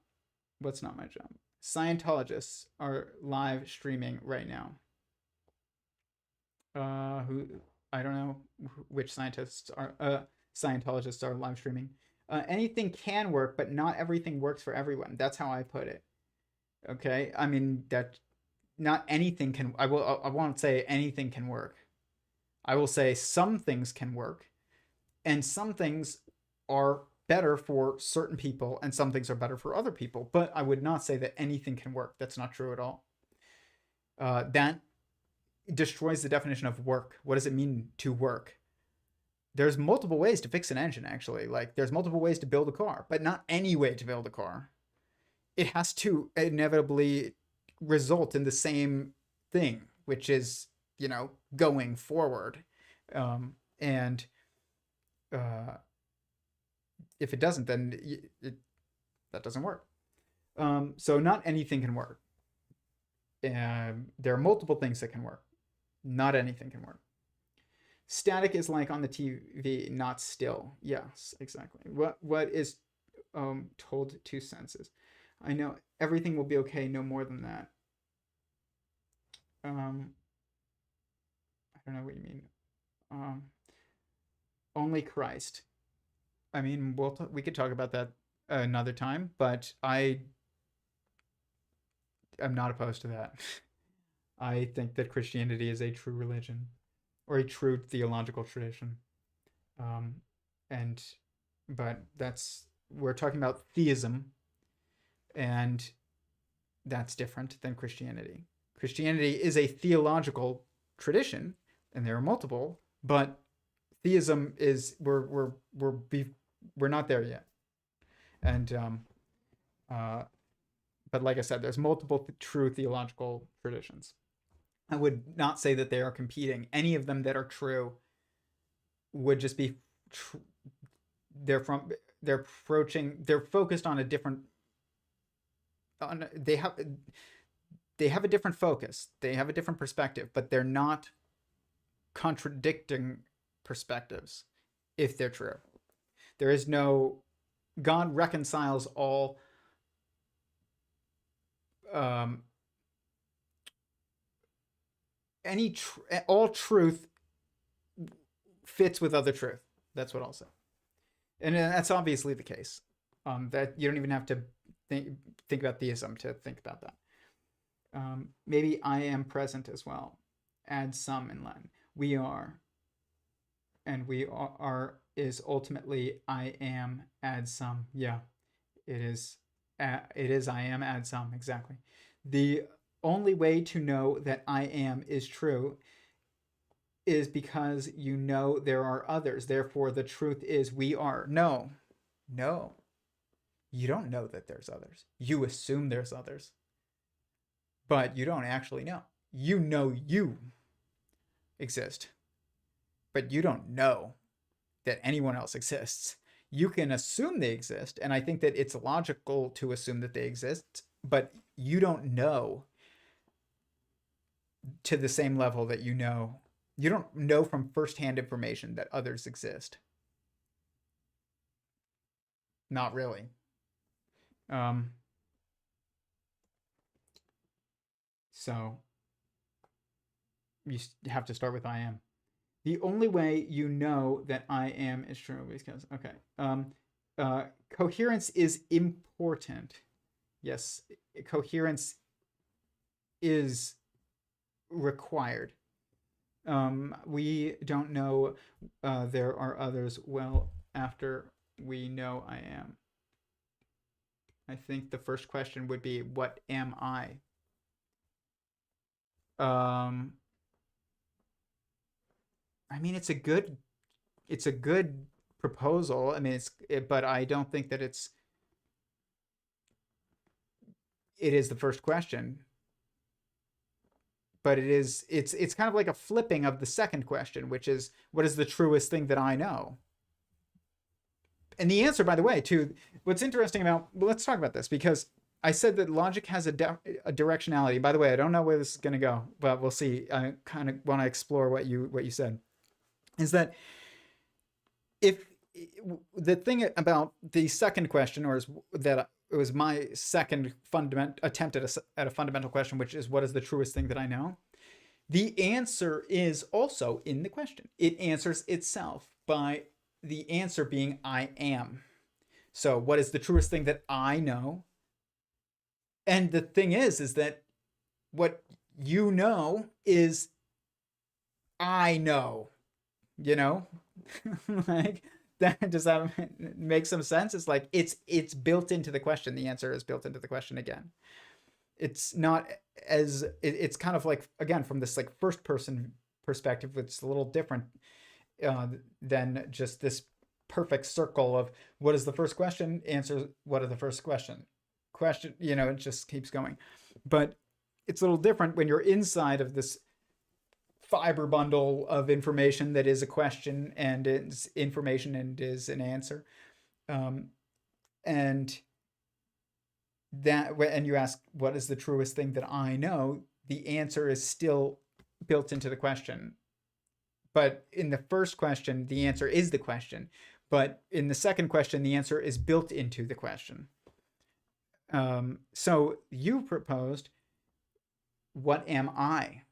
What's not my job? Scientologists are live streaming right now. I don't know which Scientologists are live streaming. Anything can work, but not everything works for everyone. That's how I put it. Okay, I mean that not anything can. I won't say anything can work. I will say some things can work, and some things are better for certain people, and some things are better for other people. But I would not say that anything can work. That's not true at all. That destroys the definition of work. What does it mean to work? There's multiple ways to fix an engine, actually. Like, there's multiple ways to build a car, but not any way to build a car. It has to inevitably result in the same thing, which is, going forward. And if it doesn't, then that doesn't work. So not anything can work. There are multiple things that can work. Not anything can work. Static is like on the TV, not still. Yes, exactly. What is told to senses? I know everything will be okay, no more than that. I don't know what you mean. Um, only Christ. I mean, we could talk about that another time, but I am not opposed to that. I think that Christianity is a true religion or a true theological tradition. Um, and but we're talking about theism, and that's different than Christianity. Christianity is a theological tradition, and there are multiple, but theism is we're not there yet. And but like I said, there's multiple true theological traditions. I would not say that they are competing. Any of them that are true would just be they're focused on a different they have a different focus. They have a different perspective, but they're not contradicting perspectives if they're true. There is no God reconciles all all truth fits with other truth. That's what I'll say. And that's obviously the case. That you don't even have to think about theism to think about that. Maybe I am present as well. Add some in Latin. We are. And we are is ultimately I am, add some. Yeah, it is. It is I am, add some. Exactly. The only way to know that I am is true is because you know there are others. Therefore, the truth is we are. No. You don't know that there's others. You assume there's others. But you don't actually know. You know you exist. But you don't know that anyone else exists. You can assume they exist, and I think that it's logical to assume that they exist, but you don't know to the same level that you don't know from firsthand information that others exist. Not really. So you have to start with I am. The only way you know that I am is true because coherence is important. Yes, coherence is required. We don't know there are others well after we know I am. I think the first question would be, what am I? I mean, it's a good proposal. I mean, but I don't think that it is the first question. But it's kind of like a flipping of the second question, which is, what is the truest thing that I know? And the answer, by the way, to what's interesting about, well, let's talk about this, because I said that logic has a directionality. By the way, I don't know where this is going to go, but we'll see. I kind of want to explore what you said. Is that if the thing about the second question, or is that it was my second attempt at a fundamental question, which is, what is the truest thing that I know? The answer is also in the question. It answers itself by the answer being I am. So what is the truest thing that I know? And the thing is that what you know is I know. Like, does that make some sense? It's like it's built into the question. The answer is built into the question again. It's not it's kind of like, again, from this like first person perspective, it's a little different than just this perfect circle of what is the first question, answer what are the first question, it just keeps going. But it's a little different when you're inside of this fiber bundle of information that is a question and is information and is an answer. And you ask, what is the truest thing that I know? The answer is still built into the question, but in the first question, the answer is the question. But in the second question, the answer is built into the question. So you proposed, what am I?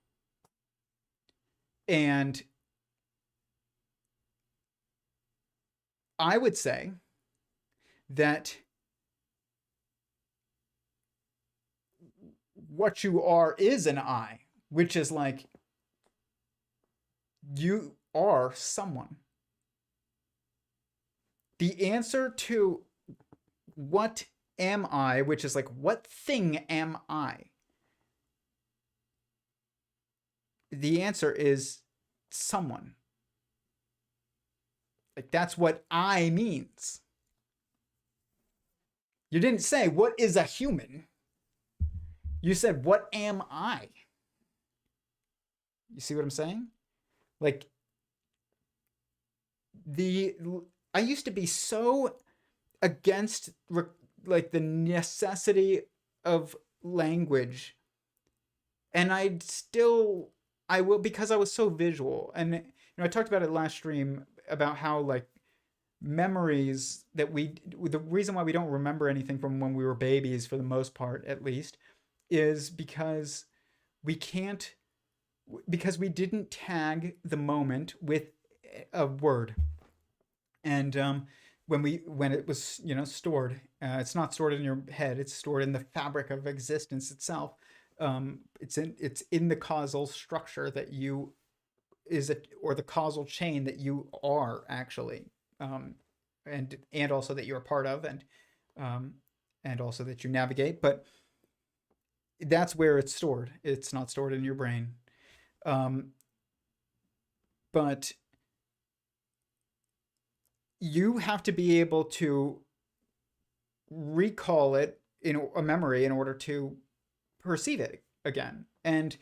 And I would say that what you are is an I, which is like you are someone. The answer to what am I, which is like, what thing am I? The answer is someone. Like, that's what I means. You didn't say, what is a human? You said, what am I? You see what I'm saying? Like, I used to be so against like the necessity of language, and I will, because I was so visual. And I talked about it last stream about how like memories that the reason why we don't remember anything from when we were babies, for the most part at least, is because we can't because we didn't tag the moment with a word. And when it was stored, it's not stored in your head, it's stored in the fabric of existence itself. It's in the causal structure that you or the causal chain that you are actually, and also that you're a part of, and also that you navigate. But that's where it's stored. It's not stored in your brain. But you have to be able to recall it in a memory in order to perceive it again. And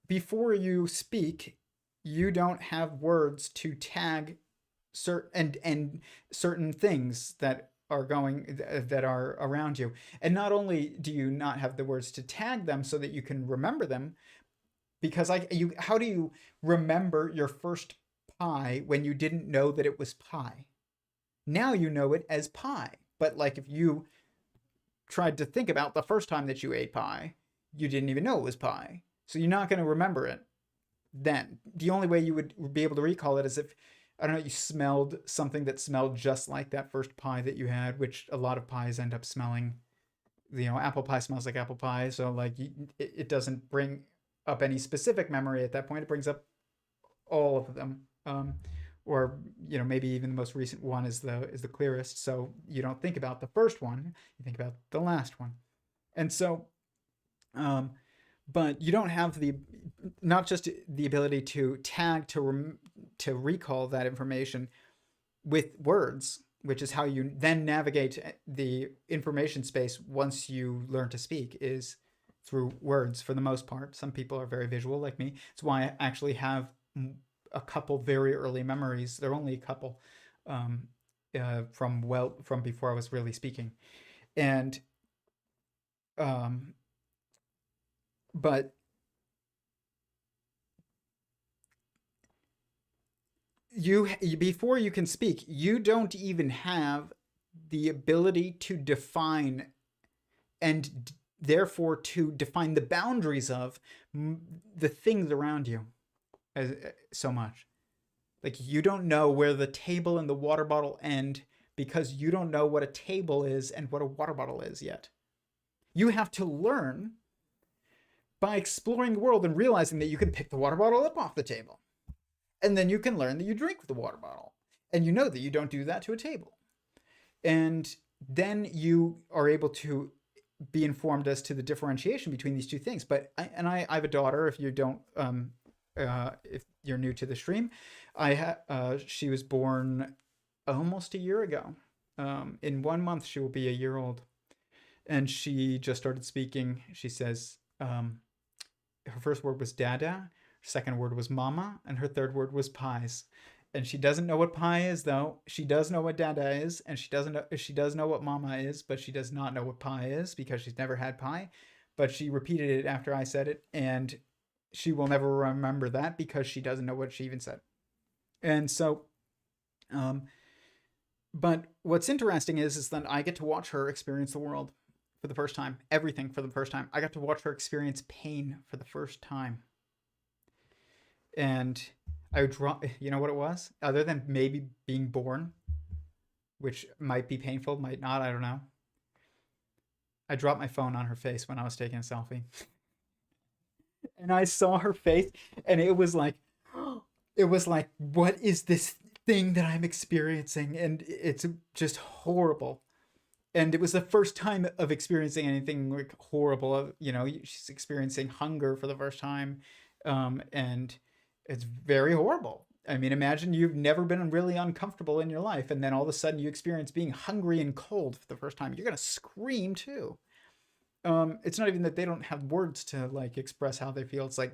before you speak, you don't have words to tag certain things that are around you. And not only do you not have the words to tag them so that you can remember them, because how do you remember your first pie when you didn't know that it was pie? Now you know it as pie. But like, if you tried to think about the first time that you ate pie, you didn't even know it was pie. So you're not going to remember it then. The only way you would be able to recall it is if, I don't know, you smelled something that smelled just like that first pie that you had, which a lot of pies end up smelling. Apple pie smells like apple pie. So like, it doesn't bring up any specific memory at that point. It brings up all of them. Or maybe even the most recent one is the clearest. So you don't think about the first one, you think about the last one. And so, but you don't have not just the ability to tag to recall that information with words, which is how you then navigate the information space once you learn to speak, is through words for the most part. Some people are very visual like me. It's why I actually have a couple very early memories. They're only a couple, from before I was really speaking. And but before you can speak, you don't even have the ability to define, and therefore to define the boundaries of the things around you so much. Like, you don't know where the table and the water bottle end, because you don't know what a table is and what a water bottle is yet. You have to learn by exploring the world and realizing that you can pick the water bottle up off the table. And then you can learn that you drink with the water bottle. And you know that you don't do that to a table. And then you are able to be informed as to the differentiation between these two things. But I have a daughter. If you don't, if you're new to the stream, she was born almost a year ago. In 1 month, she will be a year old. And she just started speaking. She says, her first word was dada, her second word was mama, and her third word was pies. And she doesn't know what pie is, though. She does know what dada is, and she does know what mama is, but she does not know what pie is because she's never had pie. But she repeated it after I said it, and she will never remember that because she doesn't know what she even said. And so, um, but what's interesting is that I get to watch her experience the world for the first time, everything for the first time. I got to watch her experience pain for the first time. And I would draw, you know what it was? Other than maybe being born, which might be painful, might not, I don't know. I dropped my phone on her face when I was taking a selfie. And I saw her face, and it was like, what is this thing that I'm experiencing? And it's just horrible. And it was the first time of experiencing anything like horrible. You know, she's experiencing hunger for the first time, and it's very horrible. I mean, imagine you've never been really uncomfortable in your life, and then all of a sudden you experience being hungry and cold for the first time. You're gonna scream too. It's not even that they don't have words to like express how they feel. It's like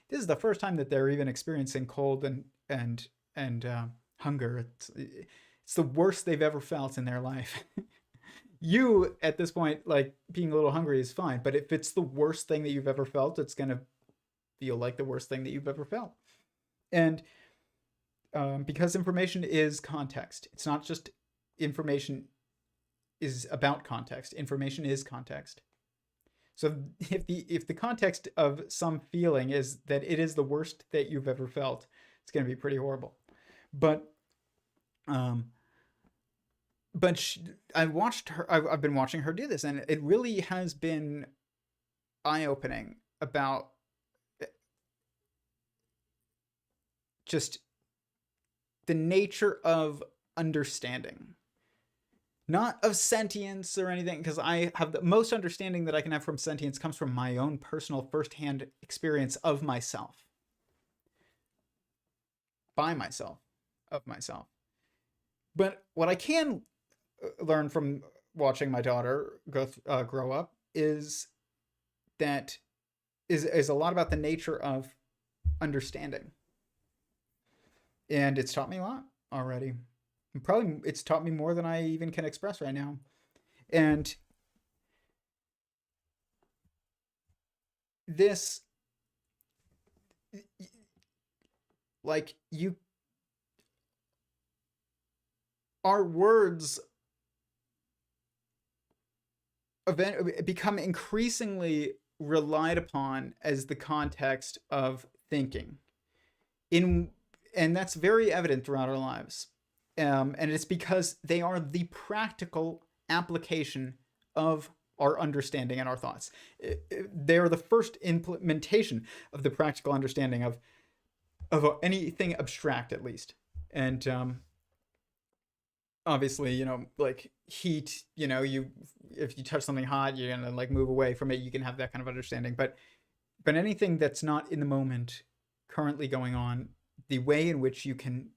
this is the first time that they're even experiencing cold and hunger. It's the worst they've ever felt in their life. You at this point, like being a little hungry is fine, but if it's the worst thing that you've ever felt, it's gonna feel like the worst thing that you've ever felt. And because information is context, it's not just information is about context. Information is context. So if the context of some feeling is that it is the worst that you've ever felt, it's going to be pretty horrible. But I watched her. I've been watching her do this, and it really has been eye-opening about just the nature of understanding, not of sentience or anything, because I have the most understanding that I can have from sentience comes from my own personal firsthand experience of myself, by myself, of myself. But what I can learn from watching my daughter grow up is that is a lot about the nature of understanding. And it's taught me a lot already. And probably it's taught me more than I even can express right now. And this, like, you, our words become increasingly relied upon as the context of thinking. And that's very evident throughout our lives. And it's because they are the practical application of our understanding and our thoughts. They are the first implementation of the practical understanding of anything abstract, at least. And obviously, you know, like heat, you know, if you touch something hot, you're gonna like move away from it. You can have that kind of understanding, but anything that's not in the moment, currently going on, the way in which you can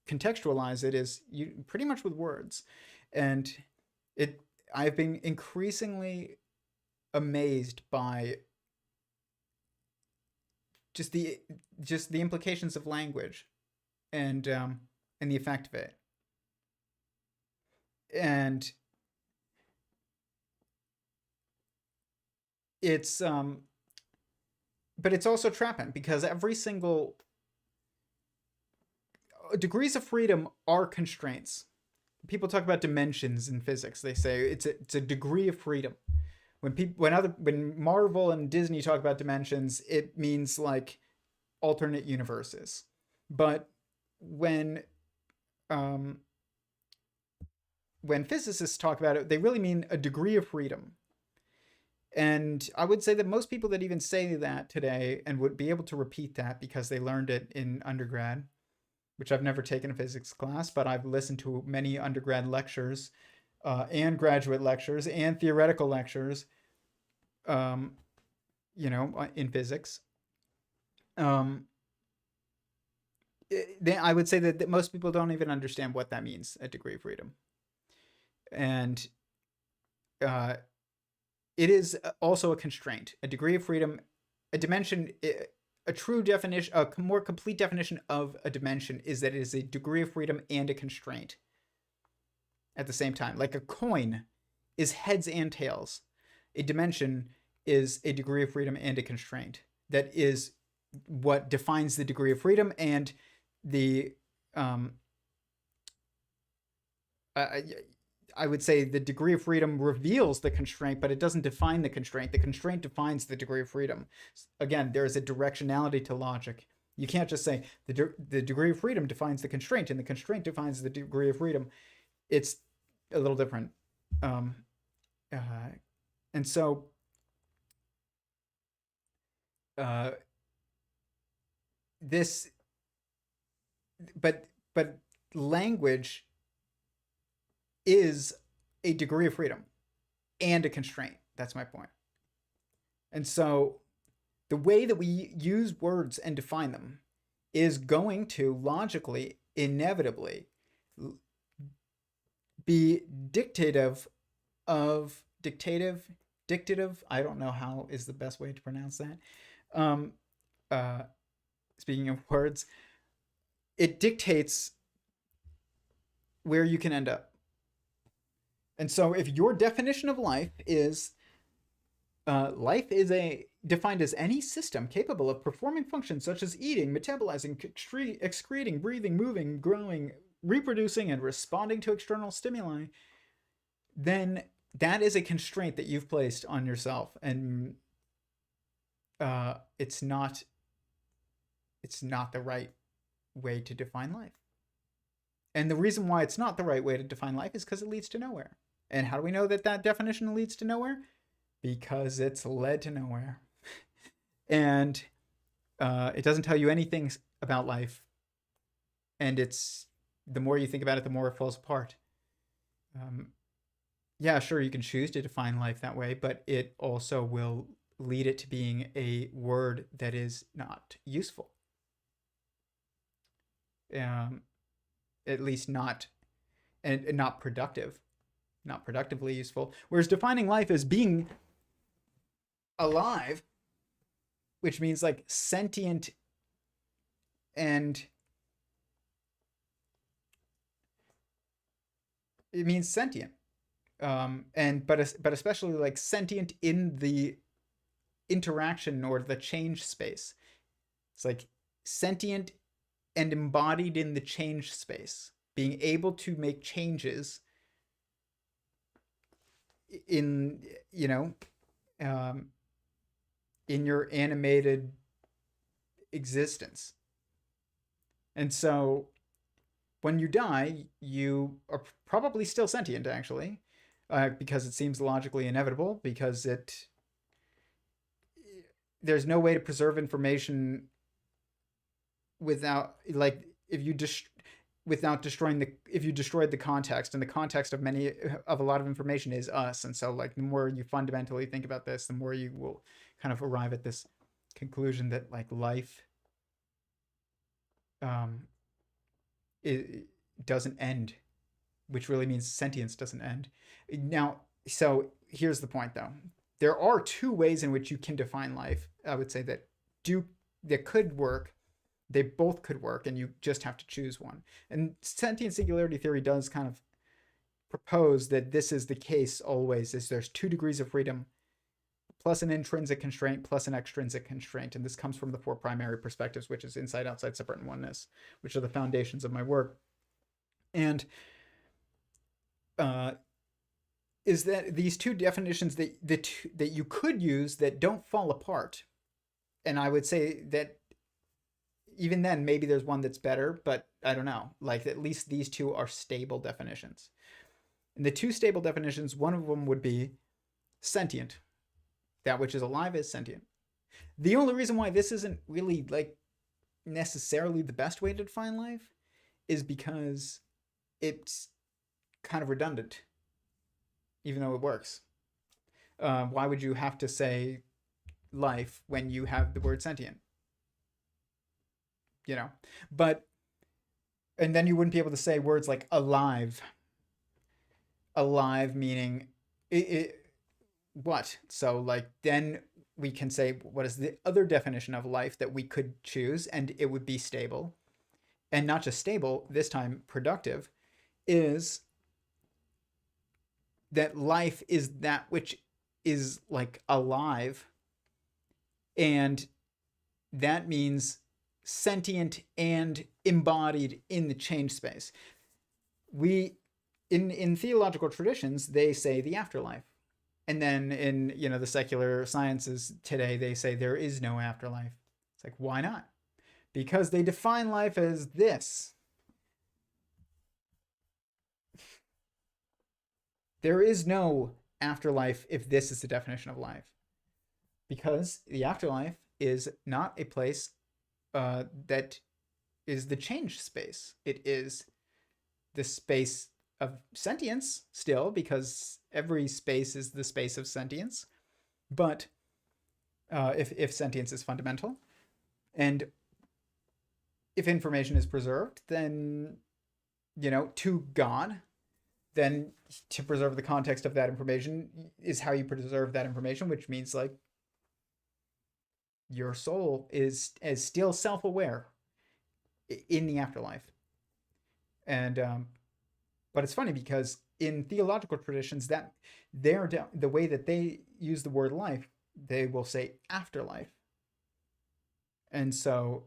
contextualize it is you pretty much with words. And I've been increasingly amazed by just the implications of language and the effect of it. And it's but it's also trapping because every single degrees of freedom are constraints. People talk about dimensions in physics. They say it's a degree of freedom. When Marvel and Disney talk about dimensions, it means like alternate universes. But when physicists talk about it, they really mean a degree of freedom. And I would say that most people that even say that today and would be able to repeat that because they learned it in undergrad, which I've never taken a physics class, but I've listened to many undergrad lectures and graduate lectures and theoretical lectures, you know, in physics. I would say that most people don't even understand what that means, a degree of freedom. And it is also a constraint, a degree of freedom, a dimension. A true definition, a more complete definition of a dimension is that it is a degree of freedom and a constraint at the same time. Like a coin is heads and tails. A dimension is a degree of freedom and a constraint. that is what defines the degree of freedom, and the I, I would say the degree of freedom reveals the constraint, but it doesn't define the constraint. The constraint defines the degree of freedom. Again, there is a directionality to logic. You can't just say the degree of freedom defines the constraint, and the constraint defines the degree of freedom. It's a little different. Um, uh, and so this, but language is a degree of freedom and a constraint. That's my point. And so the way that we use words and define them is going to logically, inevitably, be dictative. I don't know how is the best way to pronounce that. Speaking of words, it dictates where you can end up. And so if your definition of life is defined as any system capable of performing functions such as eating, metabolizing, excreting, breathing, moving, growing, reproducing, and responding to external stimuli, then that is a constraint that you've placed on yourself, and it's not the right way to define life. And the reason why it's not the right way to define life is because it leads to nowhere. And how do we know that that definition leads to nowhere? Because it's led to nowhere. And it doesn't tell you anything about life. And it's, the more you think about it, the more it falls apart. Yeah, sure, you can choose to define life that way, but it also will lead it to being a word that is not useful. At least not, and not productive, not productively useful. Whereas defining life as being alive, which means like sentient and it means sentient, but especially like sentient in the interaction or the change space. It's like sentient and embodied in the change space, being able to make changes in, in your animated existence. And so when you die, you are probably still sentient, actually, because it seems logically inevitable, because there's no way to preserve information without, like, if you destroyed the context, and the context of a lot of information is us. And so, like, the more you fundamentally think about this, the more you will kind of arrive at this conclusion that, like, life it doesn't end, which really means sentience doesn't end. Now, so here's the point, though. There are two ways in which you can define life, I would say, that could work. They both could work, and you just have to choose one. And sentient singularity theory does kind of propose that this is the case always, is there's 2 degrees of freedom plus an intrinsic constraint plus an extrinsic constraint. And this comes from the 4 primary perspectives, which is inside, outside, separate, and oneness, which are the foundations of my work. And is that these 2 definitions that you could use that don't fall apart. And I would say that even then, maybe there's one that's better, but I don't know. Like, at least these 2 are stable definitions. And the 2 stable definitions, one of them would be sentient. That which is alive is sentient. The only reason why this isn't really, like, necessarily the best way to define life is because it's kind of redundant, even though it works. Why would you have to say life when you have the word sentient? And then you wouldn't be able to say words like alive. Alive meaning what? So, like, then we can say, what is the other definition of life that we could choose, and it would be stable. And not just stable, this time productive, is that life is that which is, like, alive and that means sentient and embodied in the change space. We in theological traditions, they say the afterlife. And then in, the secular sciences today, they say there is no afterlife. It's like, why not? Because they define life as this. There is no afterlife if this is the definition of life. Because the afterlife is not a place that is the change space. It is the space of sentience still, because every space is the space of sentience. But if sentience is fundamental, and if information is preserved, then, to God, then to preserve the context of that information is how you preserve that information, which means like your soul is still self-aware in the afterlife. And but it's funny because in theological traditions, that the way that they use the word life, they will say afterlife. And so,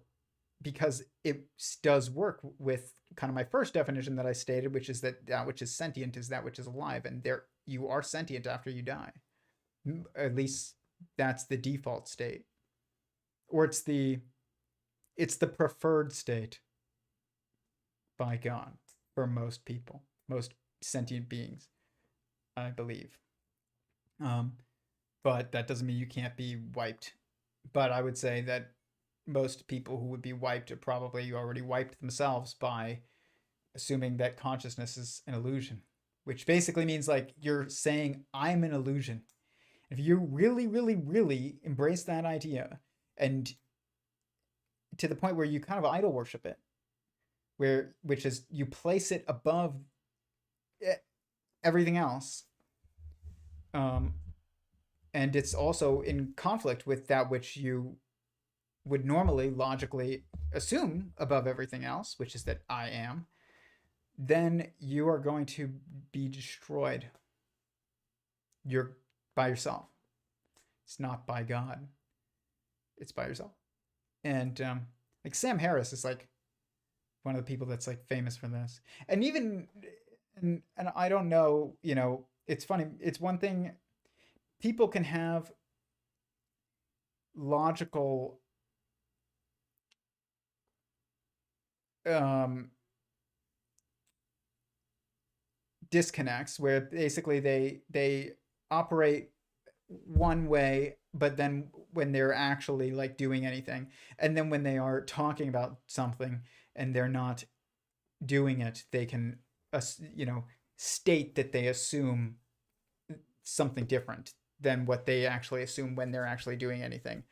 because it does work with kind of my first definition that I stated, which is that which is sentient is that which is alive, and there you are sentient after you die. At least that's the default state, or it's the preferred state by God for most people, most sentient beings, I believe. But that doesn't mean you can't be wiped. But I would say that most people who would be wiped are probably already wiped themselves by assuming that consciousness is an illusion, which basically means like you're saying I'm an illusion. If you really, really, really embrace that idea, and to the point where you kind of idol worship it, which is you place it above everything else, and it's also in conflict with that which you would normally logically assume above everything else, which is that I am, then you are going to be destroyed. You're by yourself. It's not by God. It's by yourself. And like Sam Harris is like one of the people that's like famous for this. And even and I don't know, it's funny. It's one thing, people can have logical disconnects where basically they operate one way, but then when they're actually like doing anything, and then when they are talking about something and they're not doing it, they can state that they assume something different than what they actually assume when they're actually doing anything.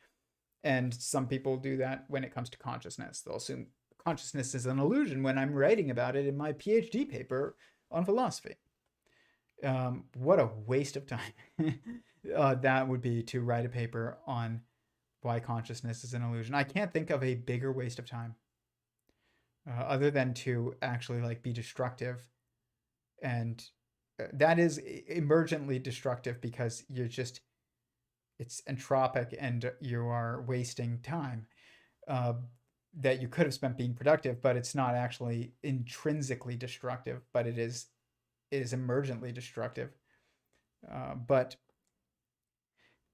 And some people do that when it comes to consciousness. They'll assume consciousness is an illusion when I'm writing about it in my PhD paper on philosophy. What a waste of time that would be, to write a paper on why consciousness is an illusion. I can't think of a bigger waste of time other than to actually like be destructive. And that is emergently destructive because it's entropic and you are wasting time that you could have spent being productive, but it's not actually intrinsically destructive, but it is emergently destructive. But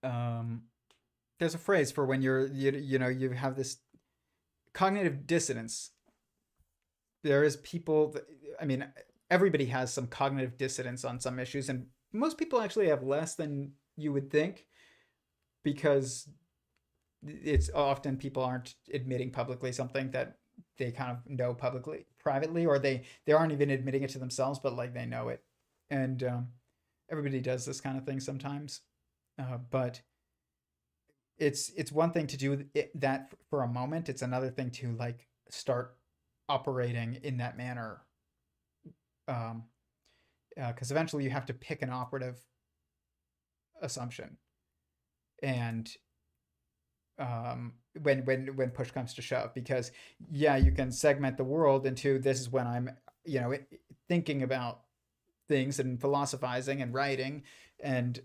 there's a phrase for when you have this cognitive dissonance. There is people, everybody has some cognitive dissonance on some issues, and most people actually have less than you would think, because it's often people aren't admitting publicly something that they kind of know privately, or they aren't even admitting it to themselves, but like they know it. And everybody does this kind of thing sometimes. But it's one thing to do that for a moment. It's another thing to like start operating in that manner. Because eventually you have to pick an operative assumption. And when push comes to shove, because you can segment the world into, this is when I'm thinking about things and philosophizing and writing and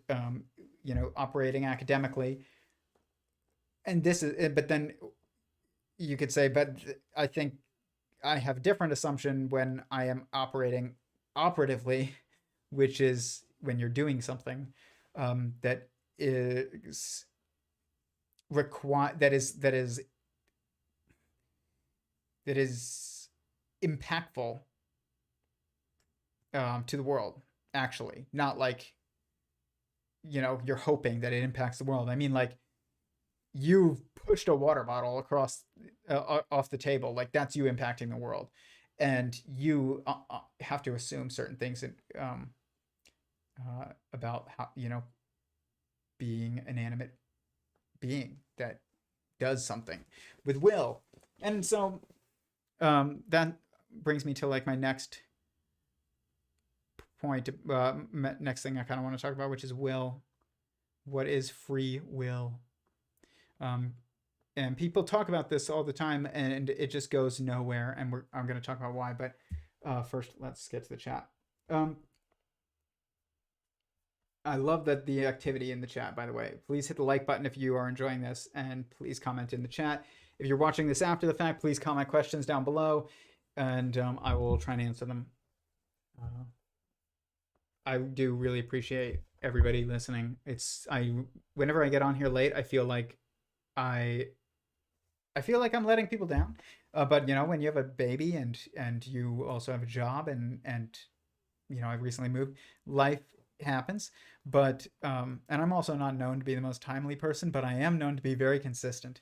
operating academically, and this is, but then you could say, but I think I have a different assumption when I am operating operatively, which is when you're doing something that is that is impactful to the world. Actually, not like you're hoping that it impacts the world. I mean, like you've pushed a water bottle across off the table, like that's you impacting the world, and you have to assume certain things about how being an animate being that does something with will. And so that brings me to like my next point, next thing I kind of want to talk about, which is will. What is free will? And people talk about this all the time, and it just goes nowhere. And I'm going to talk about why. But first, let's get to the chat. I love that the activity in the chat, by the way. Please hit the like button if you are enjoying this, and please comment in the chat. If you're watching this after the fact, please comment questions down below, and I will try and answer them. I do really appreciate everybody listening. Whenever I get on here late, I feel like I'm letting people down. But when you have a baby and you also have a job and I recently moved, life happens. But and I'm also not known to be the most timely person, but I am known to be very consistent.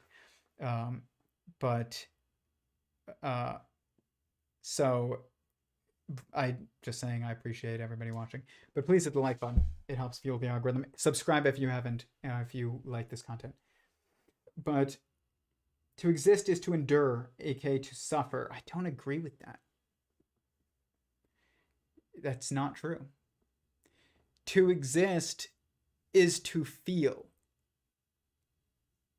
So I just saying I appreciate everybody watching, but please hit the like button. It helps fuel the algorithm. Subscribe if you haven't, if you like this content. But to exist is to endure, aka to suffer. I don't agree with that. That's not true. To exist is to feel.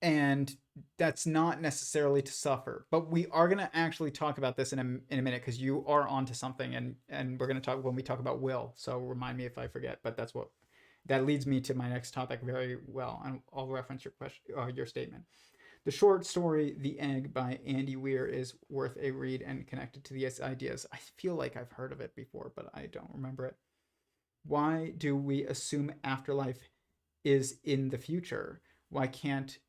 And that's not necessarily to suffer. But we are going to actually talk about this in a minute, because you are onto something, and we're going to talk when we talk about will. So remind me if I forget, but that leads me to my next topic very well, and I'll reference your question, your statement. The short story The Egg by Andy Weir is worth a read and connected to these ideas. I feel like I've heard of it before, but I don't remember it. Why do we assume afterlife is in the future? Why can't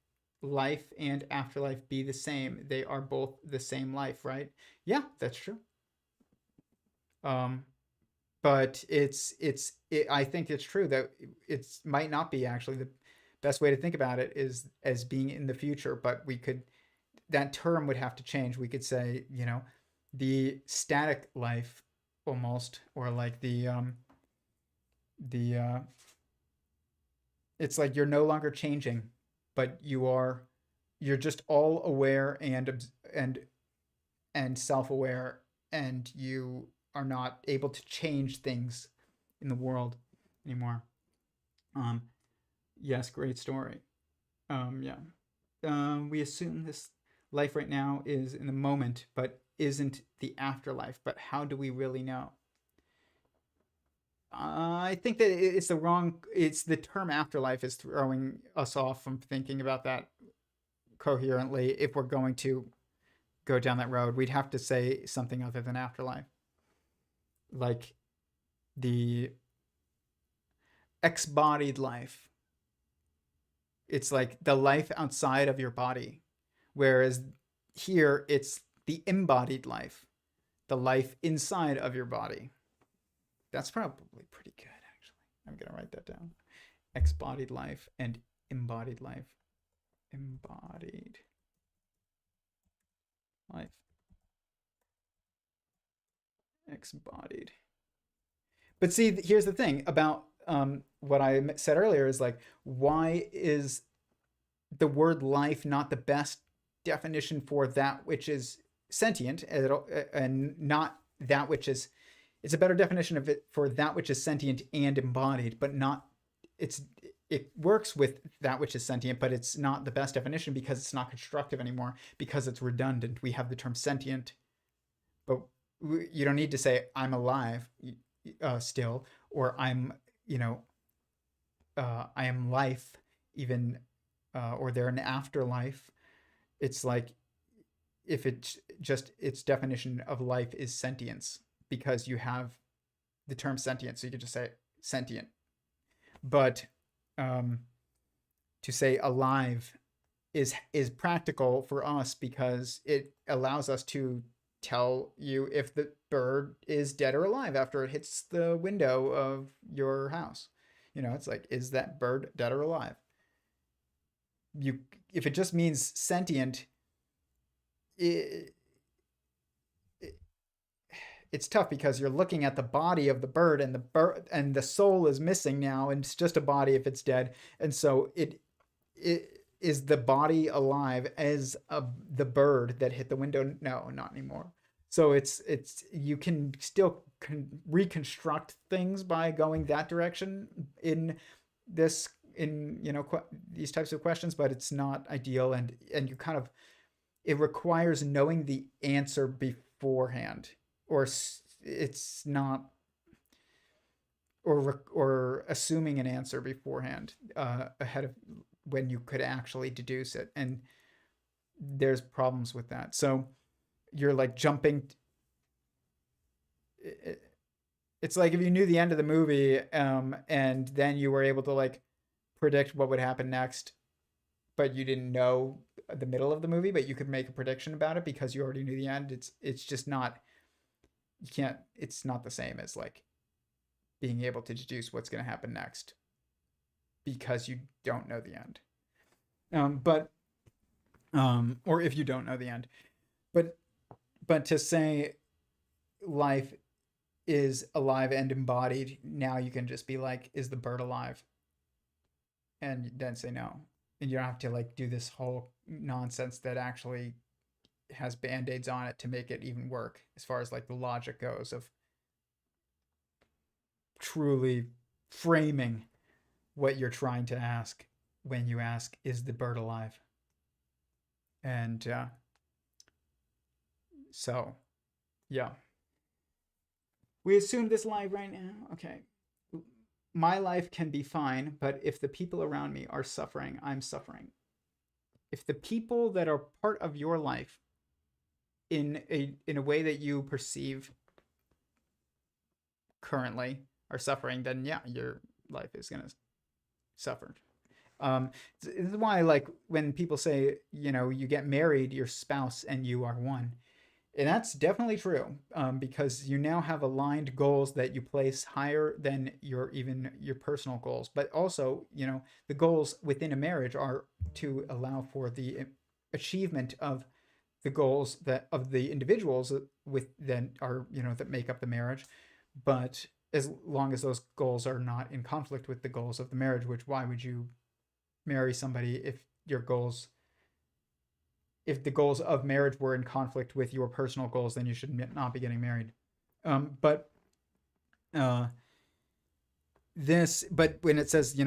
life and afterlife be the same? They are both the same life, right? Yeah, that's true. But I think it's true that it might not be actually the best way to think about it is as being in the future, but that term would have to change. We could say, the static life almost, or like it's like you're no longer changing, but you're just all aware and self-aware, and you are not able to change things in the world anymore. Yes, great story. We assume this life right now is in the moment, but isn't the afterlife. But how do we really know? I think that it's the term afterlife is throwing us off from thinking about that coherently. If we're going to go down that road, we'd have to say something other than afterlife, like the ex-bodied life. It's like the life outside of your body, whereas here it's the embodied life, the life inside of your body. That's probably pretty good, actually. I'm going to write that down. Ex-bodied life and embodied life. Embodied life. Ex-bodied. But see, here's the thing about what I said earlier is like, why is the word life not the best definition for that which is sentient, and not that which is... It's a better definition of it for that which is sentient and embodied, but not... It works with that which is sentient, but it's not the best definition because it's not constructive anymore, because it's redundant. We have the term sentient, but you don't need to say I'm alive still, or I'm, I am life, even, or they're an afterlife. It's like if it's just its definition of life is sentience, because you have the term sentient, so you could just say sentient. But um, to say alive is practical for us because it allows us to tell you if the bird is dead or alive after it hits the window of your house. It's like, is that bird dead or alive? You, if it just means sentient, it, it's tough because you're looking at the body of the bird, and the soul is missing now, and it's just a body if it's dead. And so it is the body alive as the bird that hit the window? No, not anymore. So it's you can still reconstruct things by going that direction in this in these types of questions, but it's not ideal, and you kind of, it requires knowing the answer beforehand, or it's not, or assuming an answer beforehand, ahead of when you could actually deduce it, and there's problems with that. So you're like jumping. It's like if you knew the end of the movie, and then you were able to like predict what would happen next, but you didn't know the middle of the movie, but you could make a prediction about it because you already knew the end. It's just not, you can't, it's not the same as like being able to deduce what's going to happen next because you don't know the end. But or if you don't know the end, but to say life is alive and embodied, now you can just be like, is the bird alive? And then say no, and you don't have to like do this whole nonsense that actually has band-aids on it to make it even work as far as like the logic goes of truly framing what you're trying to ask when you ask, is the bird alive? And so yeah, we assume this live right now. Okay, my life can be fine, but if the people around me are suffering, I'm suffering. If the people that are part of your life in a way that you perceive currently are suffering, then yeah, your life is gonna suffer. This is why, like, when people say, you get married, your spouse and you are one, and that's definitely true, because you now have aligned goals that you place higher than even your personal goals. But also, the goals within a marriage are to allow for the achievement of the goals that of the individuals with that are that make up the marriage. But as long as those goals are not in conflict with the goals of the marriage, which, why would you marry somebody if the goals of marriage were in conflict with your personal goals? Then you should not be getting married. But when it says,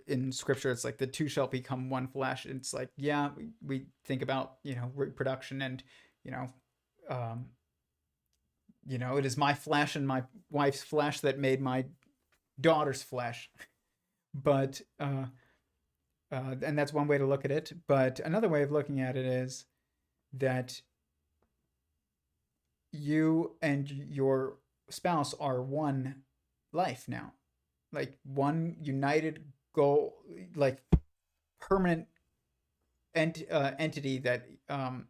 in scripture, it's like the two shall become one flesh. It's like, yeah, we think about, reproduction, and, it is my flesh and my wife's flesh that made my daughter's flesh. But, and that's one way to look at it. But another way of looking at it is that you and your spouse are one life now, like one united goal, like permanent entity that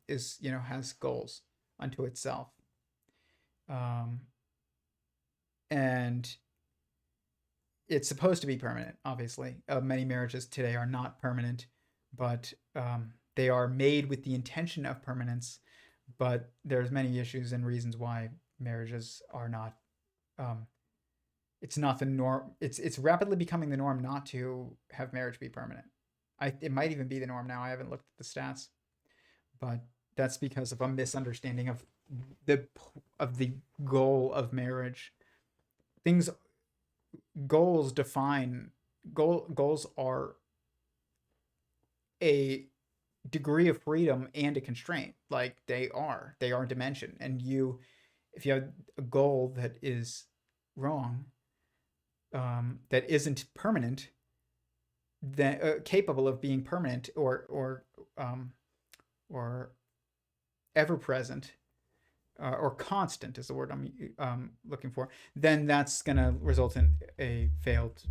is has goals unto itself, and it's supposed to be permanent. Obviously, many marriages today are not permanent, but they are made with the intention of permanence. But there's many issues and reasons why marriages are not. It's not the norm. It's rapidly becoming the norm not to have marriage be permanent. It might even be the norm now. I haven't looked at the stats, but that's because of a misunderstanding of the goal of marriage. Goals are a degree of freedom and a constraint. Like they are dimension. And if you have a goal that is wrong, that isn't permanent, that capable of being permanent, or ever present, or constant is the word I'm looking for, then that's going to result in a failed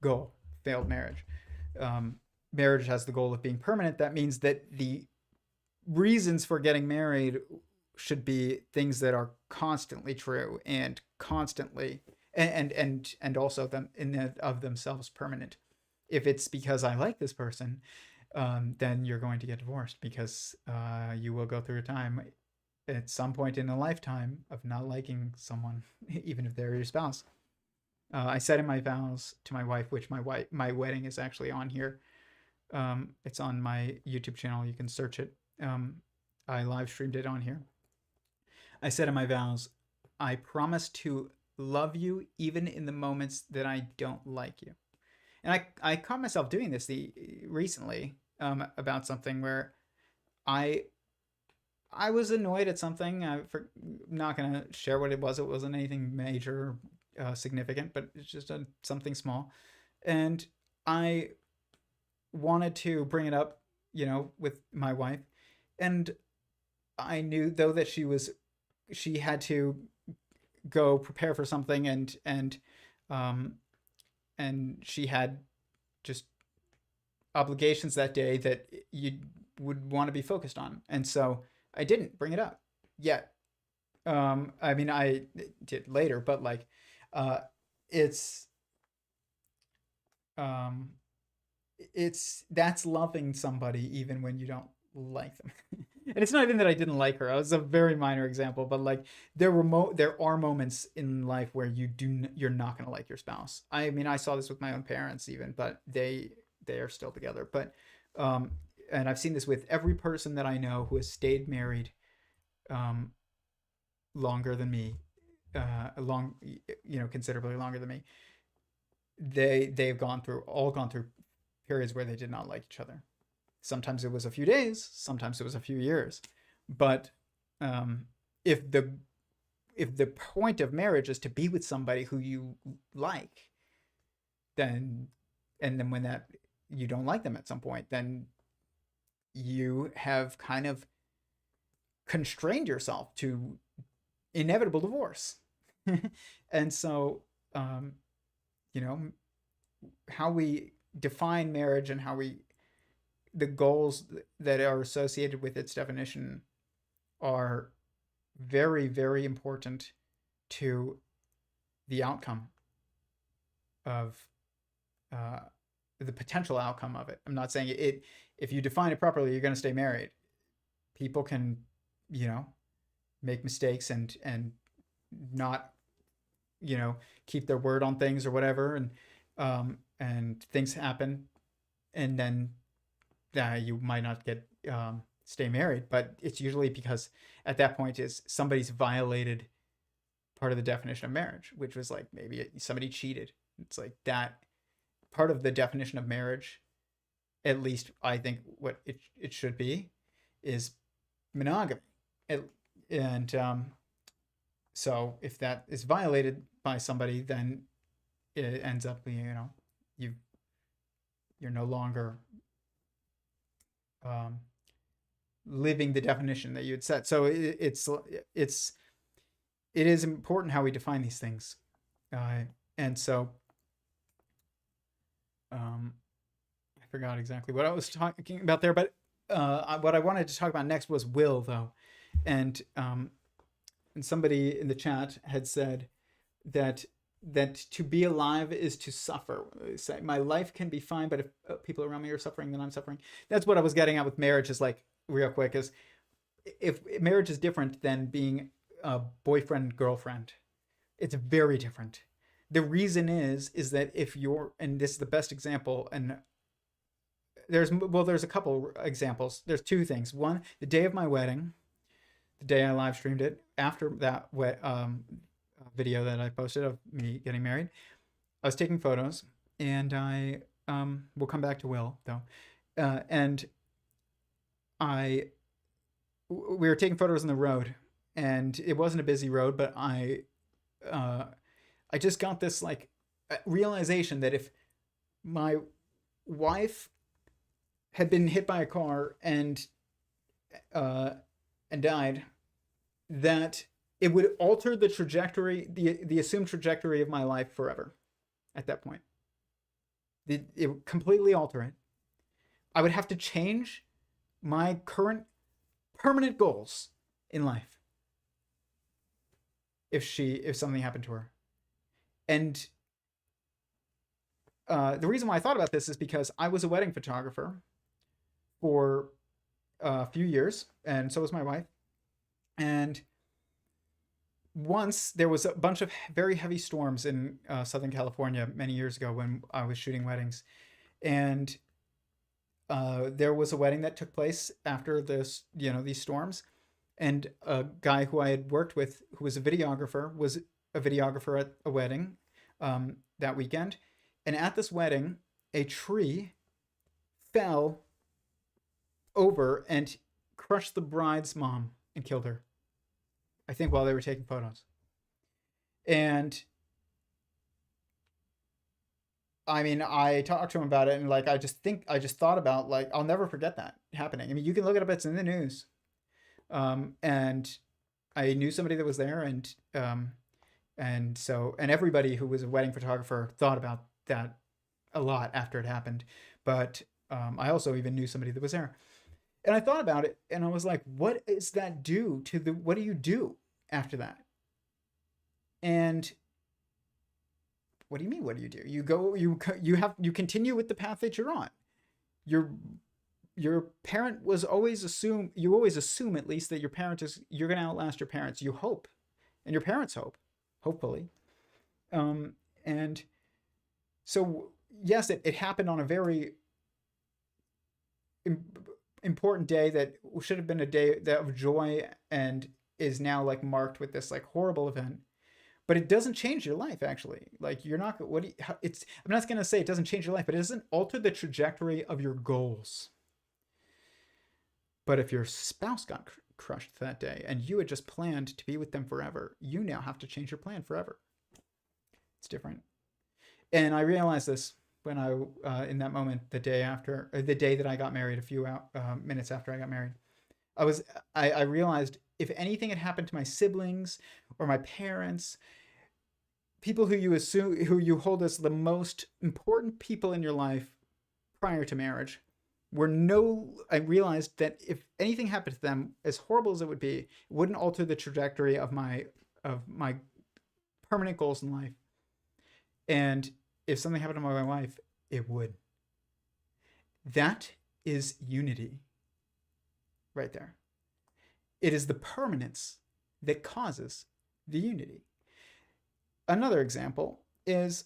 goal, failed marriage. Marriage has the goal of being permanent. That means that the reasons for getting married should be things that are constantly true and constantly and also them in of themselves permanent. If it's because I like this person, then you're going to get divorced because you will go through a time at some point in a lifetime of not liking someone, even if they're your spouse. I said in my vows to my wife, which my wedding is actually on here. It's on my YouTube channel. You can search it. I live streamed it on here. I said in my vows, I promise to love you even in the moments that I don't like you. And I caught myself doing this recently about something where I was annoyed at something. I'm not going to share what it was. It wasn't anything major or significant, but it's just something small. And I wanted to bring it up, with my wife. And I knew, though, that she had to go prepare for something, and she had just obligations that day that you would want to be focused on. And so I didn't bring it up yet. I mean, I did later, but like, that's loving somebody even when you don't like them. And it's not even that I didn't like her. It was a very minor example, but like there are moments in life where you're not going to like your spouse. I mean, I saw this with my own parents even, but they are still together. But and I've seen this with every person that I know who has stayed married longer than me, considerably longer than me. They've gone through periods where they did not like each other. Sometimes it was a few days, sometimes it was a few years. But if the point of marriage is to be with somebody who you like, then when that you don't like them at some point, then you have kind of constrained yourself to inevitable divorce. And so how we define marriage and the goals that are associated with its definition are very, very important to the outcome of the potential outcome of it. I'm not saying it if you define it properly, you're going to stay married. People can, make mistakes and not, keep their word on things or whatever, and things happen, and then you might not get stay married. But it's usually because at that point is somebody's violated part of the definition of marriage, which was like maybe somebody cheated. It's like that part of the definition of marriage, at least I think what it should be, is monogamy. So if that is violated by somebody, then it ends up being, you're no longer living the definition that you had set. So it is important how we define these things, and so I forgot exactly what I was talking about there, but what I wanted to talk about next was will, though, and somebody in the chat had said that to be alive is to suffer. Say, my life can be fine, but if people around me are suffering, then I'm suffering. That's what I was getting at with marriage, is like, real quick, is if marriage is different than being a boyfriend, girlfriend. It's very different. The reason is that if you're, and this is the best example, and there's a couple examples. There's two things. One, the day of my wedding, the day I live streamed it, after that video that I posted of me getting married, I was taking photos, and I will come back to Will, though, and we were taking photos on the road, and it wasn't a busy road, but I just got this like realization that if my wife had been hit by a car and uh, and died, that it would alter the trajectory, the assumed trajectory of my life forever. At that point, it would completely alter it. I would have to change my current permanent goals in life if something happened to her. And the reason why I thought about this is because I was a wedding photographer for a few years, and so was my wife. And once there was a bunch of very heavy storms in Southern California many years ago when I was shooting weddings, and there was a wedding that took place after this, these storms, and a guy who I had worked with, who was a videographer, at a wedding that weekend, and at this wedding, a tree fell over and crushed the bride's mom and killed her. I think while they were taking photos. And I mean, I talked to him about it, and like, I just thought about, like, I'll never forget that happening. I mean, you can look it up; it's in the news. And I knew somebody that was there, and everybody who was a wedding photographer thought about that a lot after it happened. But I also even knew somebody that was there, and I thought about it, and I was like, what does that do to what do you do after that? And what do you mean? What do you do? You go, you continue with the path that you're on. Your parent was always you always assume at least that you're going to outlast your parents. You hope, and your parents hope, hopefully. And so yes, it happened on a very important day that should have been a day of joy, and is now like marked with this like horrible event. But it doesn't change your life, actually. Like, you're not, I'm not going to say it doesn't change your life, but it doesn't alter the trajectory of your goals. But if your spouse got crushed that day and you had just planned to be with them forever, you now have to change your plan forever. It's different. And I realized this when in that moment, the day that I got married, a few minutes after I got married, I realized if anything had happened to my siblings or my parents, people who you hold as the most important people in your life prior to marriage, I realized that if anything happened to them, as horrible as it would be, it wouldn't alter the trajectory of my permanent goals in life. And if something happened to my wife, it would. That is unity right there. It is the permanence that causes the unity. Another example is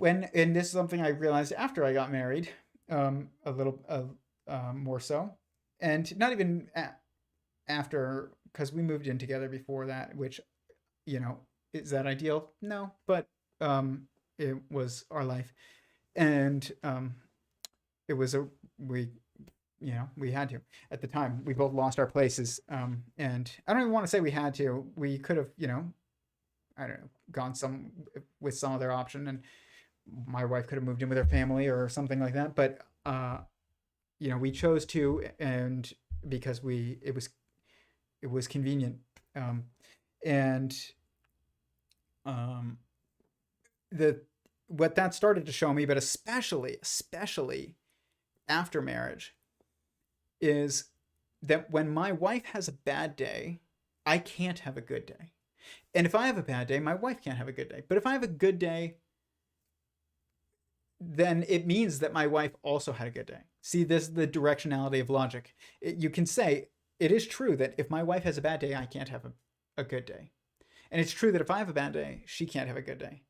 and this is something I realized after I got married, a little more so, and not even after, because we moved in together before that, which, is that ideal? No, but it was our life, and it was we had to. At the time, we both lost our places, and I don't even want to say we had to. We could have, I don't know, gone with some other option, and my wife could have moved in with her family or something like that. But we chose to, and because it was convenient, what that started to show me, but especially after marriage, is that when my wife has a bad day, I can't have a good day. And if I have a bad day, my wife can't have a good day. But if I have a good day, then it means that my wife also had a good day. See, this is the directionality of logic. You can say, it is true that if my wife has a bad day, I can't have a good day. And it's true that if I have a bad day, she can't have a good day.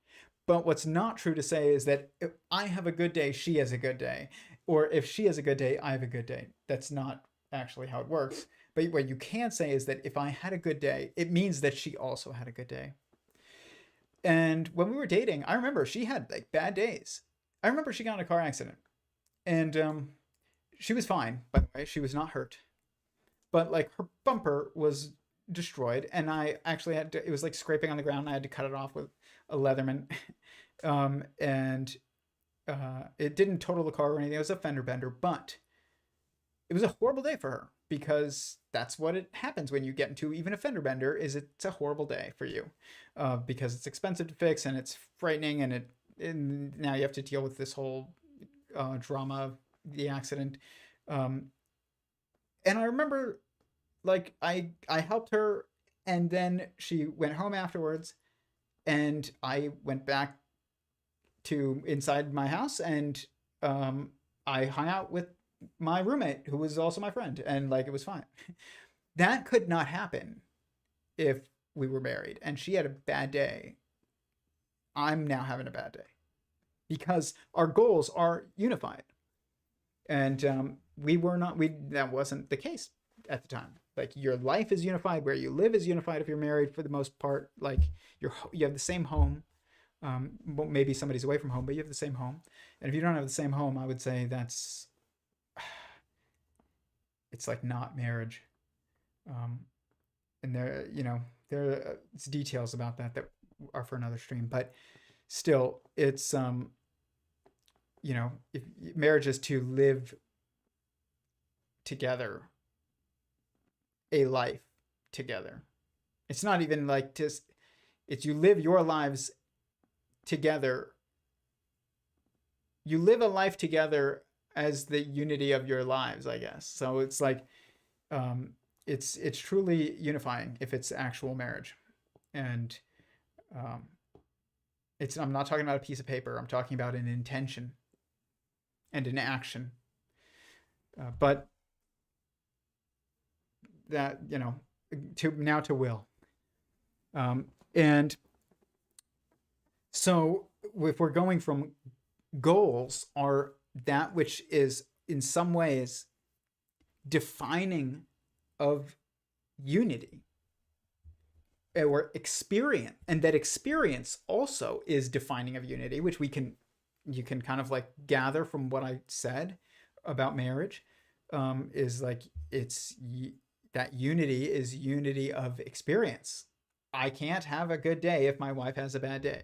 But what's not true to say is that if I have a good day, she has a good day. Or if she has a good day, I have a good day. That's not actually how it works. But what you can say is that if I had a good day, it means that she also had a good day. And when we were dating, I remember she had like bad days. I remember she got in a car accident, and she was fine, by the way. She was not hurt, but like her bumper was destroyed, and I actually it was like scraping on the ground, and I had to cut it off with a Leatherman. And it didn't total the car or anything. It was a fender bender, but it was a horrible day for her, because that's what it happens when you get into even a fender bender. Is it's a horrible day for you, because it's expensive to fix and it's frightening, and now you have to deal with this whole drama of the accident. And I remember, like, I helped her, and then she went home afterwards, and I went back to inside my house, and I hung out with my roommate, who was also my friend, and like, it was fine. That could not happen if we were married and she had a bad day. I'm now having a bad day because our goals are unified, and we were not. We That wasn't the case at the time. Like, your life is unified, where you live is unified if you're married for the most part. Like, you have the same home. Well, maybe somebody's away from home, but you have the same home. And if you don't have the same home, I would say it's like not marriage. And there are details about that are for another stream, but still, it's if marriage is to live together, a life together. It's not even like just, it's you live your lives together. You live a life together as the unity of your lives, I guess. So it's like, it's truly unifying if it's actual marriage. And I'm not talking about a piece of paper. I'm talking about an intention and an action. But that, to will. And so if we're going from goals are that which is in some ways defining of unity or experience, and that experience also is defining of unity, which you can kind of like gather from what I said about marriage, is like, it's that unity is unity of experience. I can't have a good day if my wife has a bad day.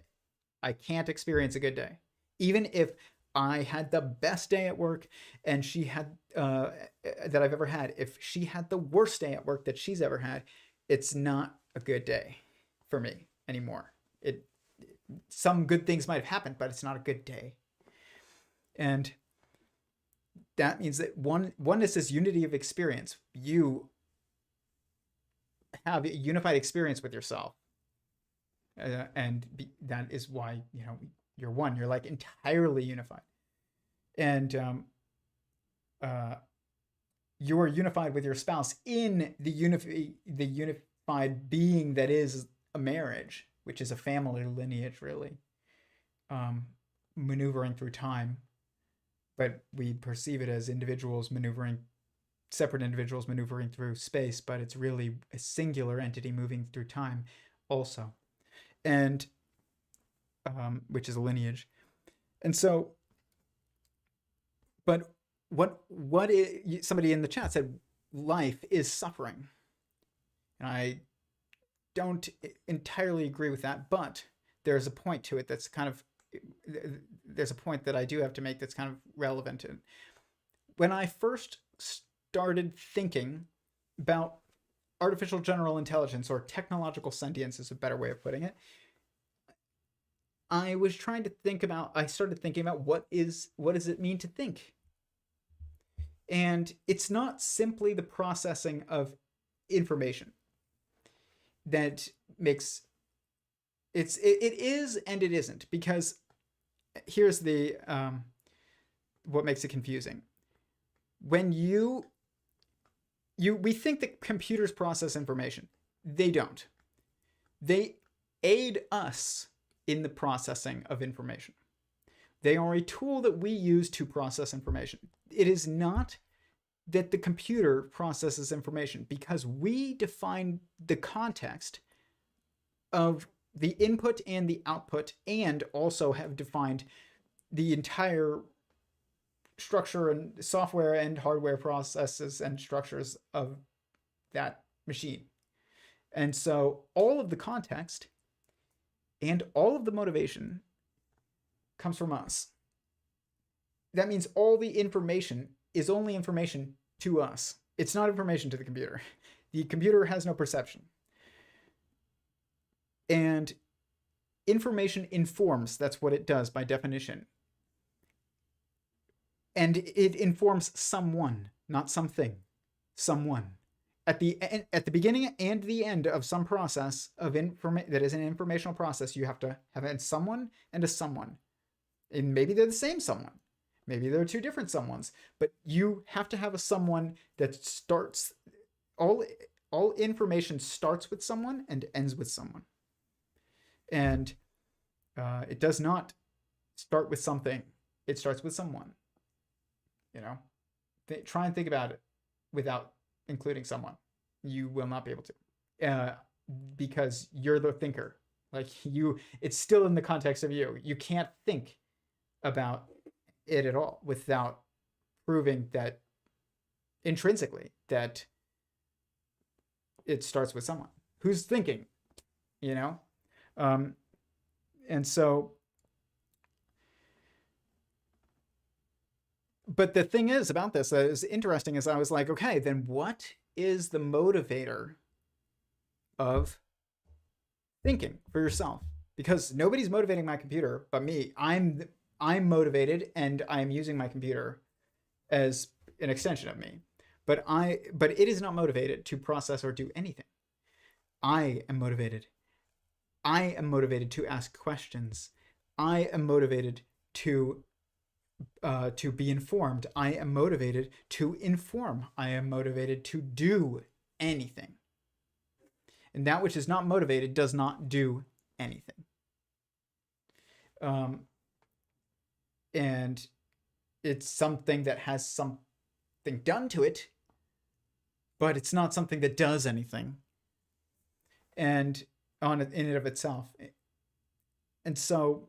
I can't experience a good day. Even if I had the best day at work and she had, that I've ever had, if she had the worst day at work that she's ever had, it's not a good day for me anymore. Some good things might have happened, but it's not a good day. And that means that oneness is unity of experience. You have a unified experience with yourself. And that is why, you're one. You're like entirely unified. And you are unified with your spouse in the unified being that is a marriage, which is a family lineage, really, maneuvering through time. But we perceive it as separate individuals maneuvering through space, but it's really a singular entity moving through time also. And which is a lineage. And so, but what is, somebody in the chat said life is suffering, and I don't entirely agree with that, but there's a point to it that's kind of, there's a point that I do have to make that's kind of relevant. And when I first started thinking about artificial general intelligence, or technological sentience is a better way of putting it, I started thinking about what does it mean to think? And it's not simply the processing of information that makes it is and it isn't, because here's the what makes it confusing. When we think that computers process information. They don't. They aid us in the processing of information. They are a tool that we use to process information. It is not that the computer processes information, because we define the context of the input and the output, and also have defined the entire structure and software and hardware processes and structures of that machine. And so all of the context and all of the motivation comes from us. That means all the information is only information to us. It's not information to the computer. The computer has no perception. And information informs. That's what it does by definition. And it informs someone, not something. Someone. At the beginning and the end of some process of that is an informational process, you have to have a someone and a someone. And maybe they're the same someone. Maybe they're two different someones. But you have to have a someone that starts... All information starts with someone and ends with someone. And it does not start with something. It starts with someone. You know, try and think about it without including someone. You will not be able to, because you're the thinker. Like it's still in the context of you. You can't think about it at all without proving that intrinsically that it starts with someone who's thinking, you know? And so, but the thing is about this that is interesting is I was like, okay, then what is the motivator of thinking for yourself? Because nobody's motivating my computer but me. I'm motivated, and I'm using my computer as an extension of me. But it is not motivated to process or do anything. I am motivated. I am motivated to ask questions. I am motivated to be informed. I am motivated to inform. I am motivated to do anything. And that which is not motivated does not do anything. And it's something that has something done to it, but it's not something that does anything. And in and of itself. And so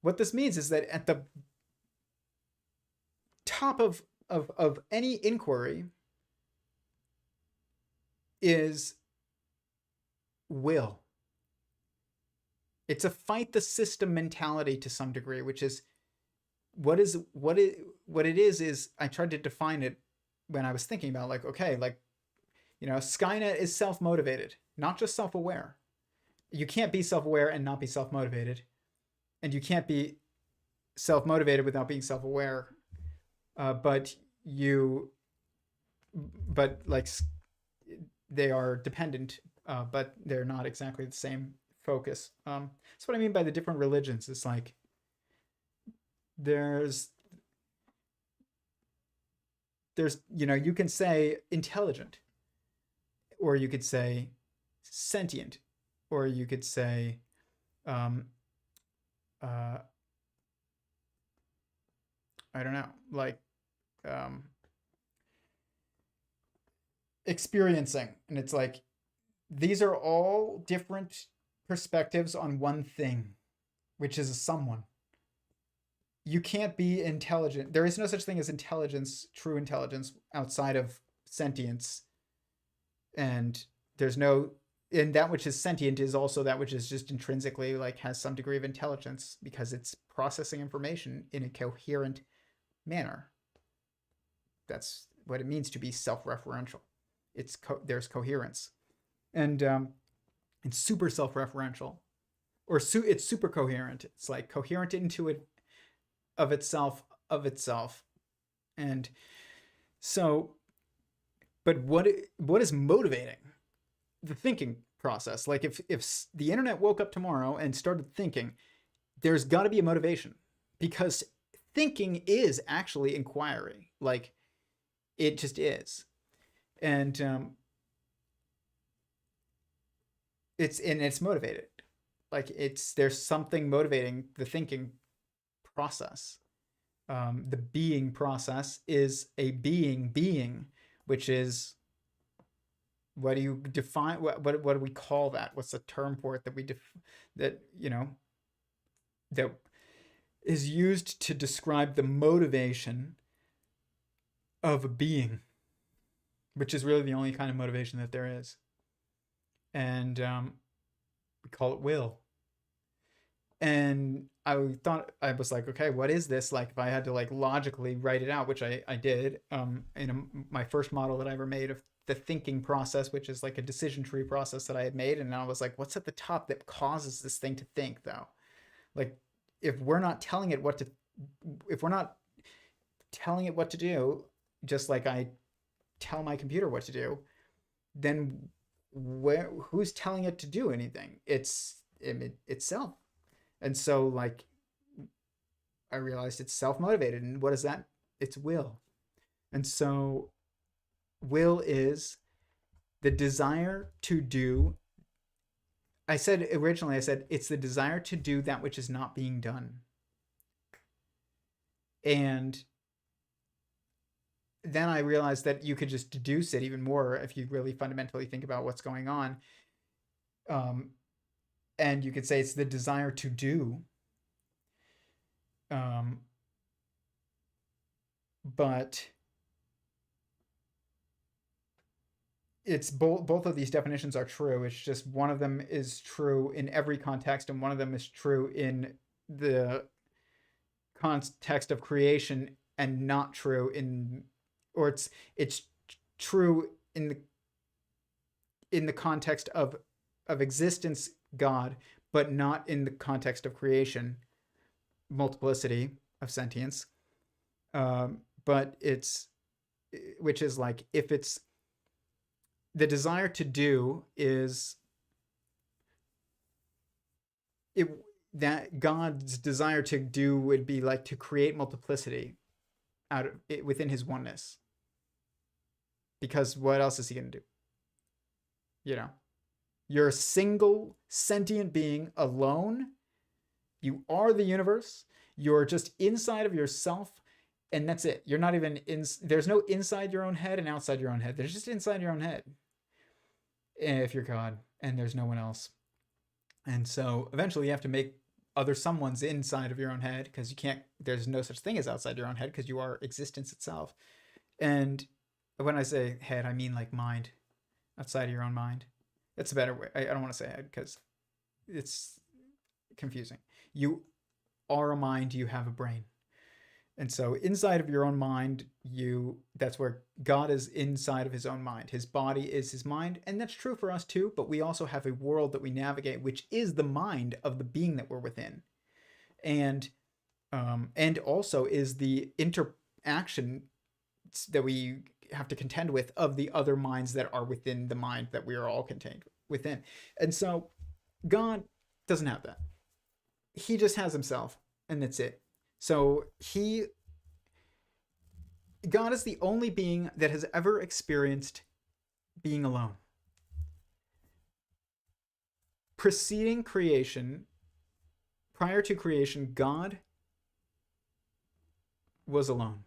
what this means is that at the top of any inquiry is will. It's a fight the system mentality to some degree, which is what it is I tried to define it when I was thinking about, like, okay, like, you know, Skynet is self-motivated, not just self-aware. You can't be self-aware and not be self-motivated. And you can't be self-motivated without being self-aware. But like, they are dependent, but they're not exactly the same focus. That's what I mean by the different religions. It's like, there's, you know, you can say intelligent, or you could say sentient, or you could say I don't know, like experiencing. And it's like, these are all different perspectives on one thing, which is a someone. You can't be intelligent. There is no such thing as intelligence, true intelligence, outside of sentience. And there's no, and that which is sentient is also that which is just intrinsically, like, has some degree of intelligence, because it's processing information in a coherent manner. That's what it means to be self-referential. There's coherence. And it's super self-referential, or it's super coherent. It's like coherent into it, of itself. And so, but what is motivating the thinking process? Like, if the internet woke up tomorrow and started thinking, there's got to be a motivation, because thinking is actually inquiry. Like, it just is. And it's motivated. Like, there's something motivating the thinking process. The being process is a being, which is, what do you define? What do we call that? What's the term for it that is used to describe the motivation of a being, which is really the only kind of motivation that there is. And we call it will. And I thought, I was like, okay, what is this? Like, if I had to like logically write it out, which I did, my first model that I ever made of the thinking process, which is like a decision tree process that I had made. And I was like, what's at the top that causes this thing to think, though? Like, if we're not telling it what to, if we're not telling it what to do, just like I tell my computer what to do, then who's telling it to do anything? It's itself. And so, like, I realized it's self-motivated. And what is that? It's will. And so will is the desire to do. I said originally, I said it's the desire to do that which is not being done. And then I realized that you could just deduce it even more if you really fundamentally think about what's going on. And you could say it's the desire to do. But it's both of these definitions are true. It's just one of them is true in every context, and one of them is true in the context of creation and not true in, or it's true in the context of existence, God, but not in the context of creation, multiplicity of sentience. But it's, which is like, if it's the desire to do is it, that God's desire to do would be like to create multiplicity out of it within his oneness. Because what else is he going to do? You know, you're a single sentient being alone. You are the universe. You're just inside of yourself, and that's it. You're not even in. There's no inside your own head and outside your own head. There's just inside your own head. If you're God, and there's no one else. And so eventually you have to make other someone's inside of your own head, because you can't, there's no such thing as outside your own head, because you are existence itself. And when I say head, I mean like mind, outside of your own mind. That's a better way. I don't want to say head because it's confusing. You are a mind, you have a brain. And so inside of your own mind, that's where God is, inside of his own mind. His body is his mind, and that's true for us too, but we also have a world that we navigate, which is the mind of the being that we're within. And also is the interaction that we have to contend with of the other minds that are within the mind that we are all contained within. And so God doesn't have that. He just has himself, and that's it. So God is the only being that has ever experienced being alone. Preceding creation, prior to creation, God was alone.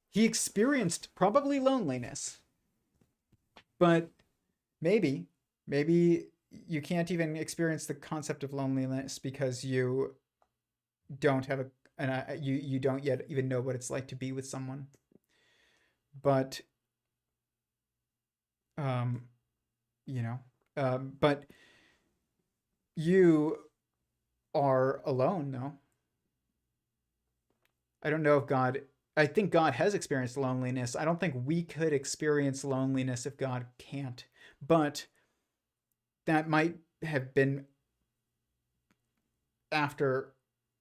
He experienced probably loneliness, but maybe you can't even experience the concept of loneliness because you don't have you don't yet even know what it's like to be with someone. But but you are alone, though. I don't know if God, I think God has experienced loneliness. I don't think we could experience loneliness if God can't. But that might have been after,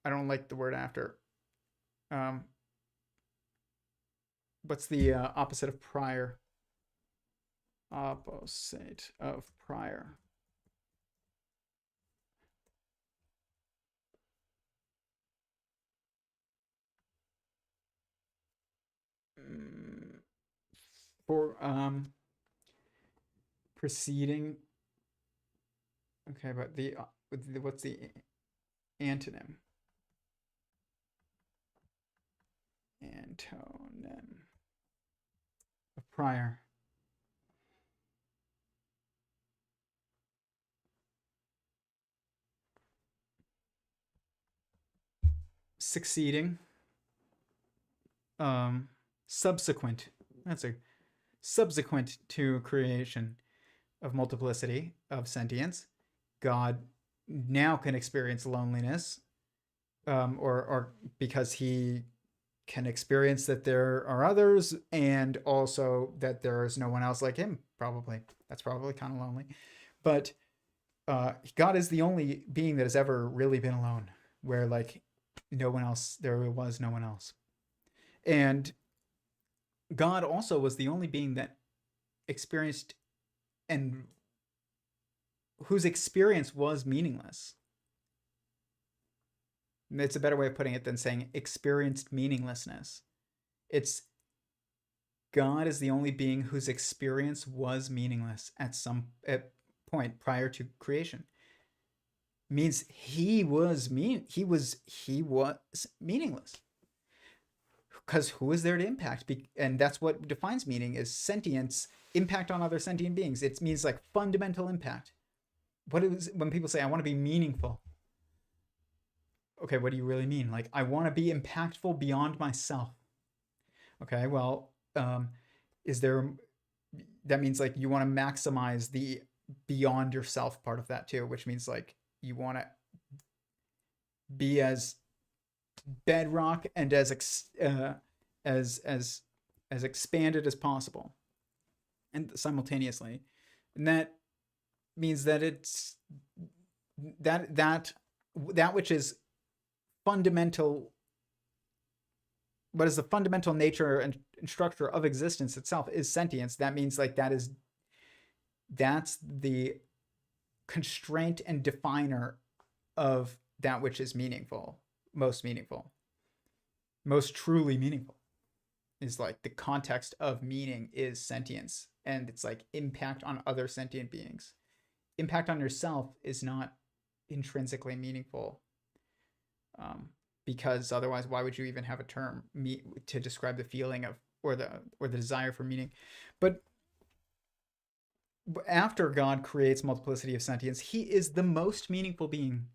I don't like the word after. What's the opposite of prior? Opposite of prior. For preceding. Okay, but what's the antonym? Antonym of prior. Succeeding. Subsequent. That's a subsequent to creation of multiplicity of sentience. God now can experience loneliness, or because he can experience that there are others, and also that there is no one else like him. Probably that's probably kind of lonely, but God is the only being that has ever really been alone, where like no one else, there was no one else. And God also was the only being that experienced, and whose experience was meaningless. It's a better way of putting it than saying experienced meaninglessness. It's God is the only being whose experience was meaningless at some point prior to creation. Means he was meaningless. Because who is there to impact? And that's what defines meaning, is sentience, impact on other sentient beings. It means like fundamental impact. What is when people say I want to be meaningful? Okay, what do you really mean? Like, I want to be impactful beyond myself. Okay, well, is there, that means like you want to maximize the beyond yourself part of that too, which means like you want to be as bedrock and as expanded as possible, and simultaneously. And that means that it's that which is fundamental, what is the fundamental nature and structure of existence itself is sentience. That means like that's the constraint and definer of that which is meaningful, most truly meaningful, is like the context of meaning is sentience, and it's like impact on other sentient beings. Impact on yourself is not intrinsically meaningful, because otherwise why would you even have a term to describe the feeling of or the desire for meaning? But after God creates multiplicity of sentience, he is the most meaningful being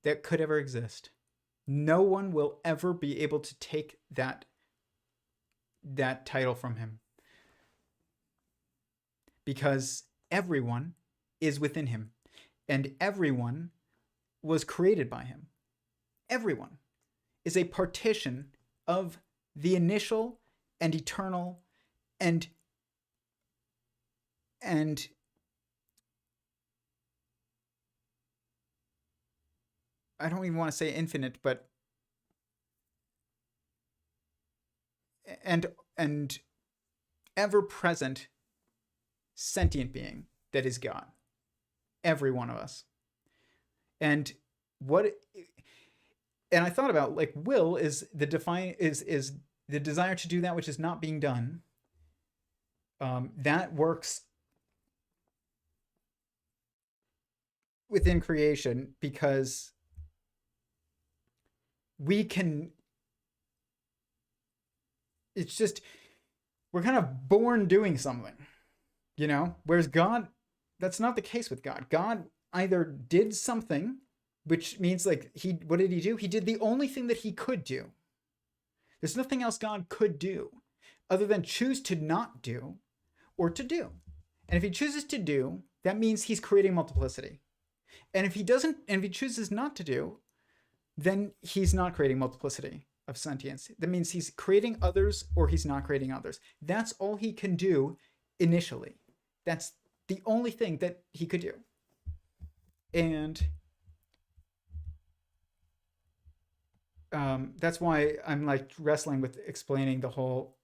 that could ever exist. No one will ever be able to take that title from him, because everyone is within him, and everyone was created by him. Everyone is a partition of the initial and eternal and I don't even want to say infinite, but and ever present sentient being that is God. Every one of us. And I thought about like will is the desire to do that which is not being done. That works within creation because it's just, we're kind of born doing something, whereas God, that's not the case with God. God either did something, which means like what did he do? He did the only thing that he could do. There's nothing else God could do other than choose to not do or to do. And if he chooses to do, that means he's creating multiplicity. And if he chooses not to do, then he's not creating multiplicity of sentience. That means he's creating others or he's not creating others. That's all he can do initially. That's the only thing that he could do. And that's why I'm like wrestling with explaining the whole,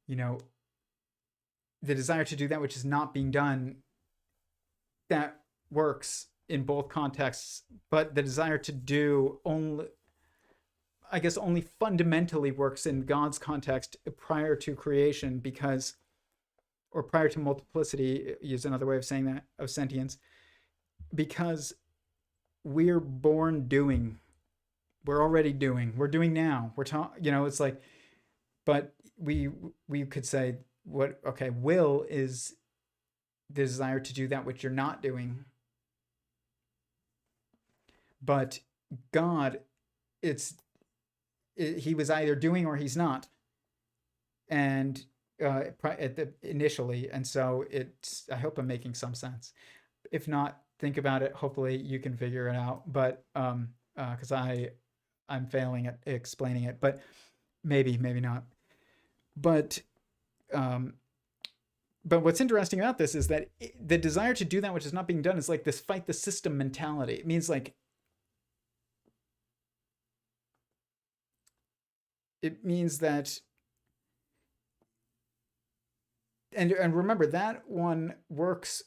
the desire to do that which is not being done, that works in both contexts, but the desire to do only fundamentally works in God's context prior to creation, or prior to multiplicity, use another way of saying that, of sentience, because we're born doing. We're already doing. We're doing now. We're it's like, but we could say will is the desire to do that which you're not doing. But God, he was either doing or he's not, and initially, and so I hope I'm making some sense. If not, think about it. Hopefully you can figure it out. But because I'm failing at explaining it, but maybe not. But um, but what's interesting about this is that the desire to do that which is not being done is like this fight the system mentality. It means like it means that and remember that one works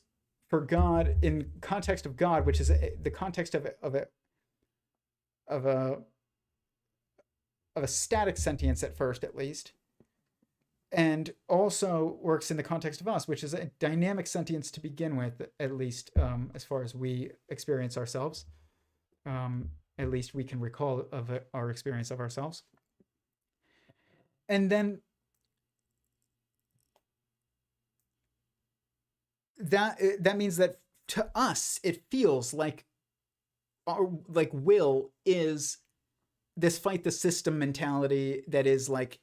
for God in context of God, which is the context of a of a static sentience at first, at least, and also works in the context of us, which is a dynamic sentience to begin with, at least as far as we experience ourselves. At least we can recall of our experience of ourselves. And then that means that to us it feels like our like will is this fight the system mentality that is like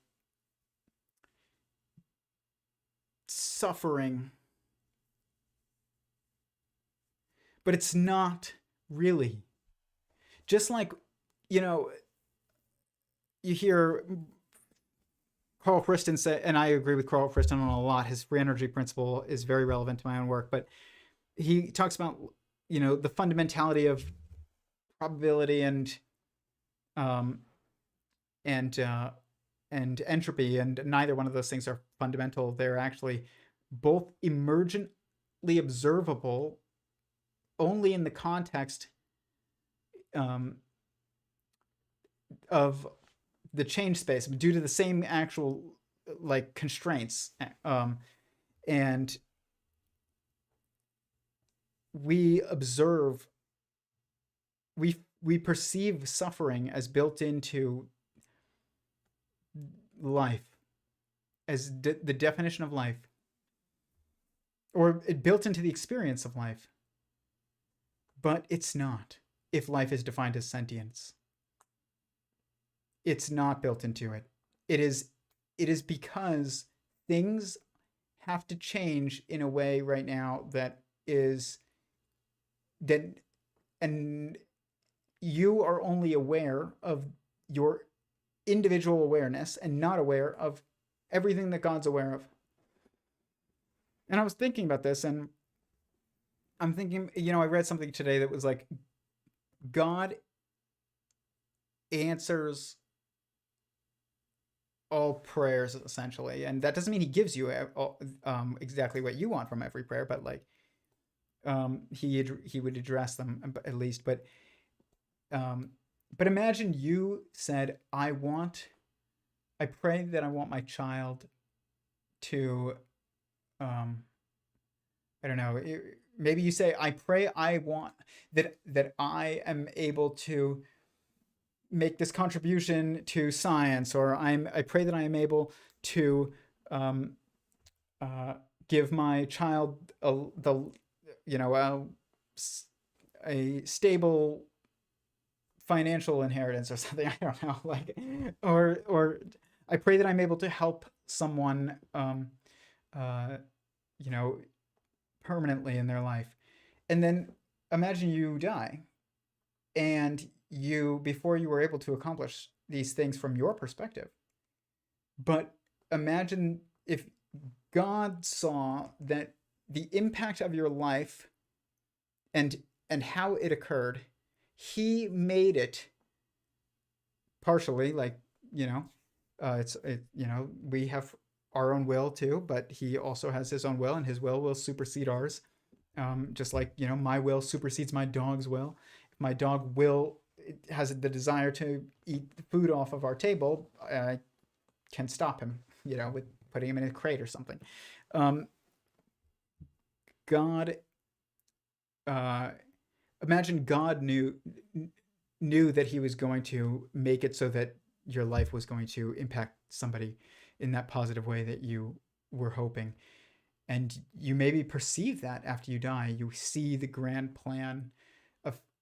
suffering, but it's not really. Just like, you know, you hear Carl Friston say, and I agree with Carl Friston on a lot. His free energy principle is very relevant to my own work, but he talks about, you know, the fundamentality of probability um, and entropy, and neither one of those things are fundamental. They're actually both emergently observable only in the context of the change space due to the same actual like constraints, and we observe we perceive suffering as built into life, as the definition of life, or it built into the experience of life, but it's not. If life is defined as sentience, it's not built into it. It is because things have to change in a way right now that is that, and you are only aware of your individual awareness and not aware of everything that God's aware of. And I was thinking about this, and I'm thinking, you know, I read something today that was like, God answers all prayers essentially, and that doesn't mean he gives you exactly what you want from every prayer, but like he would address them at least. But imagine you said, I pray that I want my child to I don't know, maybe you say, I pray I want that I am able to make this contribution to science, or I pray that I am able to give my child a stable financial inheritance or something. I don't know, like, or I pray that I'm able to help someone permanently in their life. And then imagine you die, and before you were able to accomplish these things from your perspective. But imagine if God saw that the impact of your life and how it occurred, he made it partially, like, we have our own will too, but he also has his own will, and his will supersede ours. Just like, my will supersedes my dog's will. If my dog has the desire to eat food off of our table, I can stop him, with putting him in a crate or something. God, imagine God knew that he was going to make it so that your life was going to impact somebody in that positive way that you were hoping. And you maybe perceive that after you die. You see the grand plan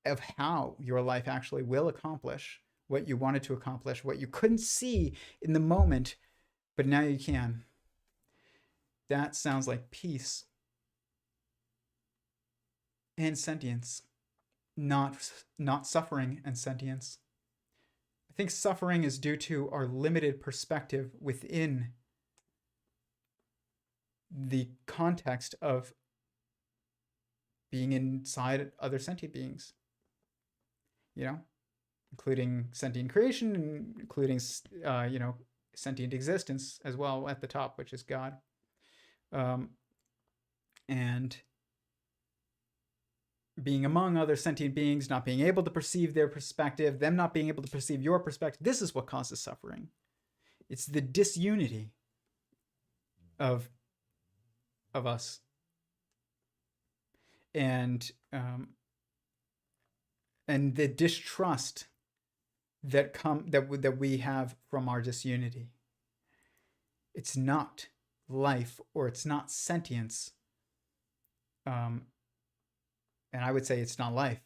of how your life actually will accomplish what you wanted to accomplish, what you couldn't see in the moment, but now you can. That sounds like peace. and sentience, not suffering and sentience. I think suffering is due to our limited perspective within the context of being inside other sentient beings, including sentient creation, including, sentient existence as well at the top, which is God. And being among other sentient beings, not being able to perceive their perspective, them not being able to perceive your perspective, this is what causes suffering. It's the disunity of us. And the distrust that we have from our disunity. It's not life, or it's not sentience. And I would say it's not life.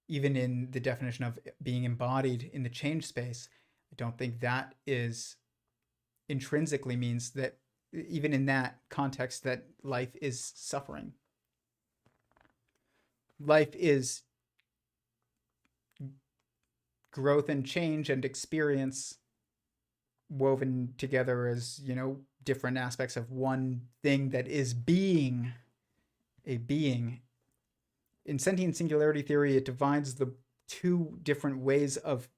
Even in the definition of being embodied in the change space, I don't think that is intrinsically means that, even in that context, that life is suffering. Life is growth and change and experience woven together as, different aspects of one thing that is being, a being. In sentient singularity theory, it divides the two different ways of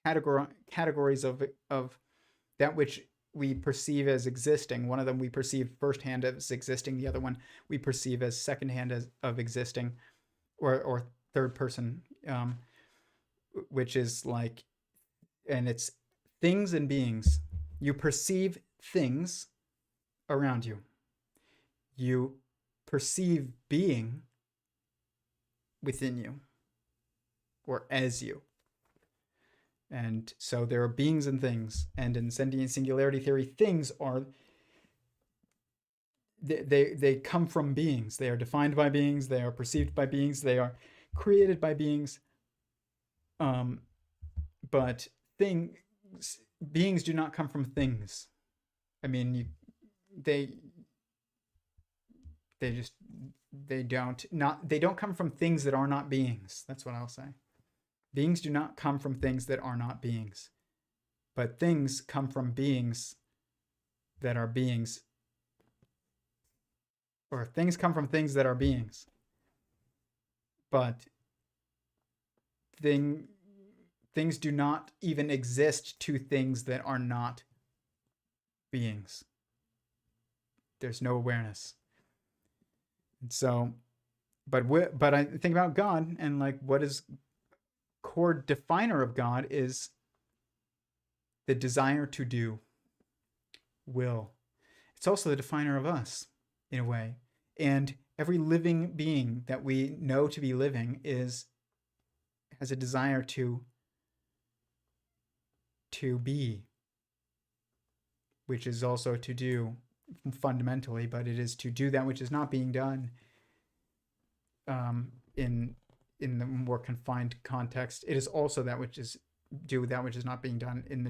categories of that which we perceive as existing. One of them we perceive firsthand as existing. The other one we perceive as secondhand as of existing, or third person, which is like, and it's things and beings. You perceive things around you. You perceive being within you, or as you. And so there are beings and things. And in sentient singularity theory, things are, they come from beings. They are defined by beings. They are perceived by beings. They are created by beings. But beings do not come from things. I mean, they don't come from things that are not beings. That's what I'll say. Beings do not come from things that are not beings, but things come from beings that are beings, or things come from things that are beings. But things do not even exist to things that are not beings. There's no awareness. And so, but I think about God, and like, what is core definer of God is the desire to do, will. It's also the definer of us, in a way. And every living being that we know to be living has a desire to be, which is also to do fundamentally, but it is to do that which is not being done in the more confined context. It is also that which is do that which is not being done in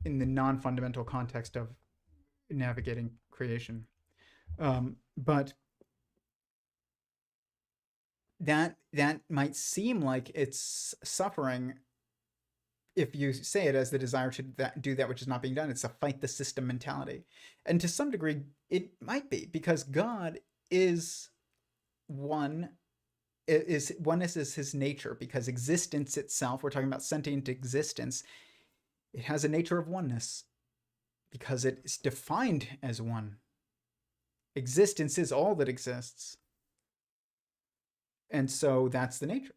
the non-fundamental context of navigating creation. But that might seem like it's suffering if you say it as the desire to do that which is not being done. It's a fight the system mentality. And to some degree, it might be, because God is one. Oneness is his nature, because existence itself, we're talking about sentient existence, it has a nature of oneness because it's defined as one. Existence is all that exists. And so that's the nature.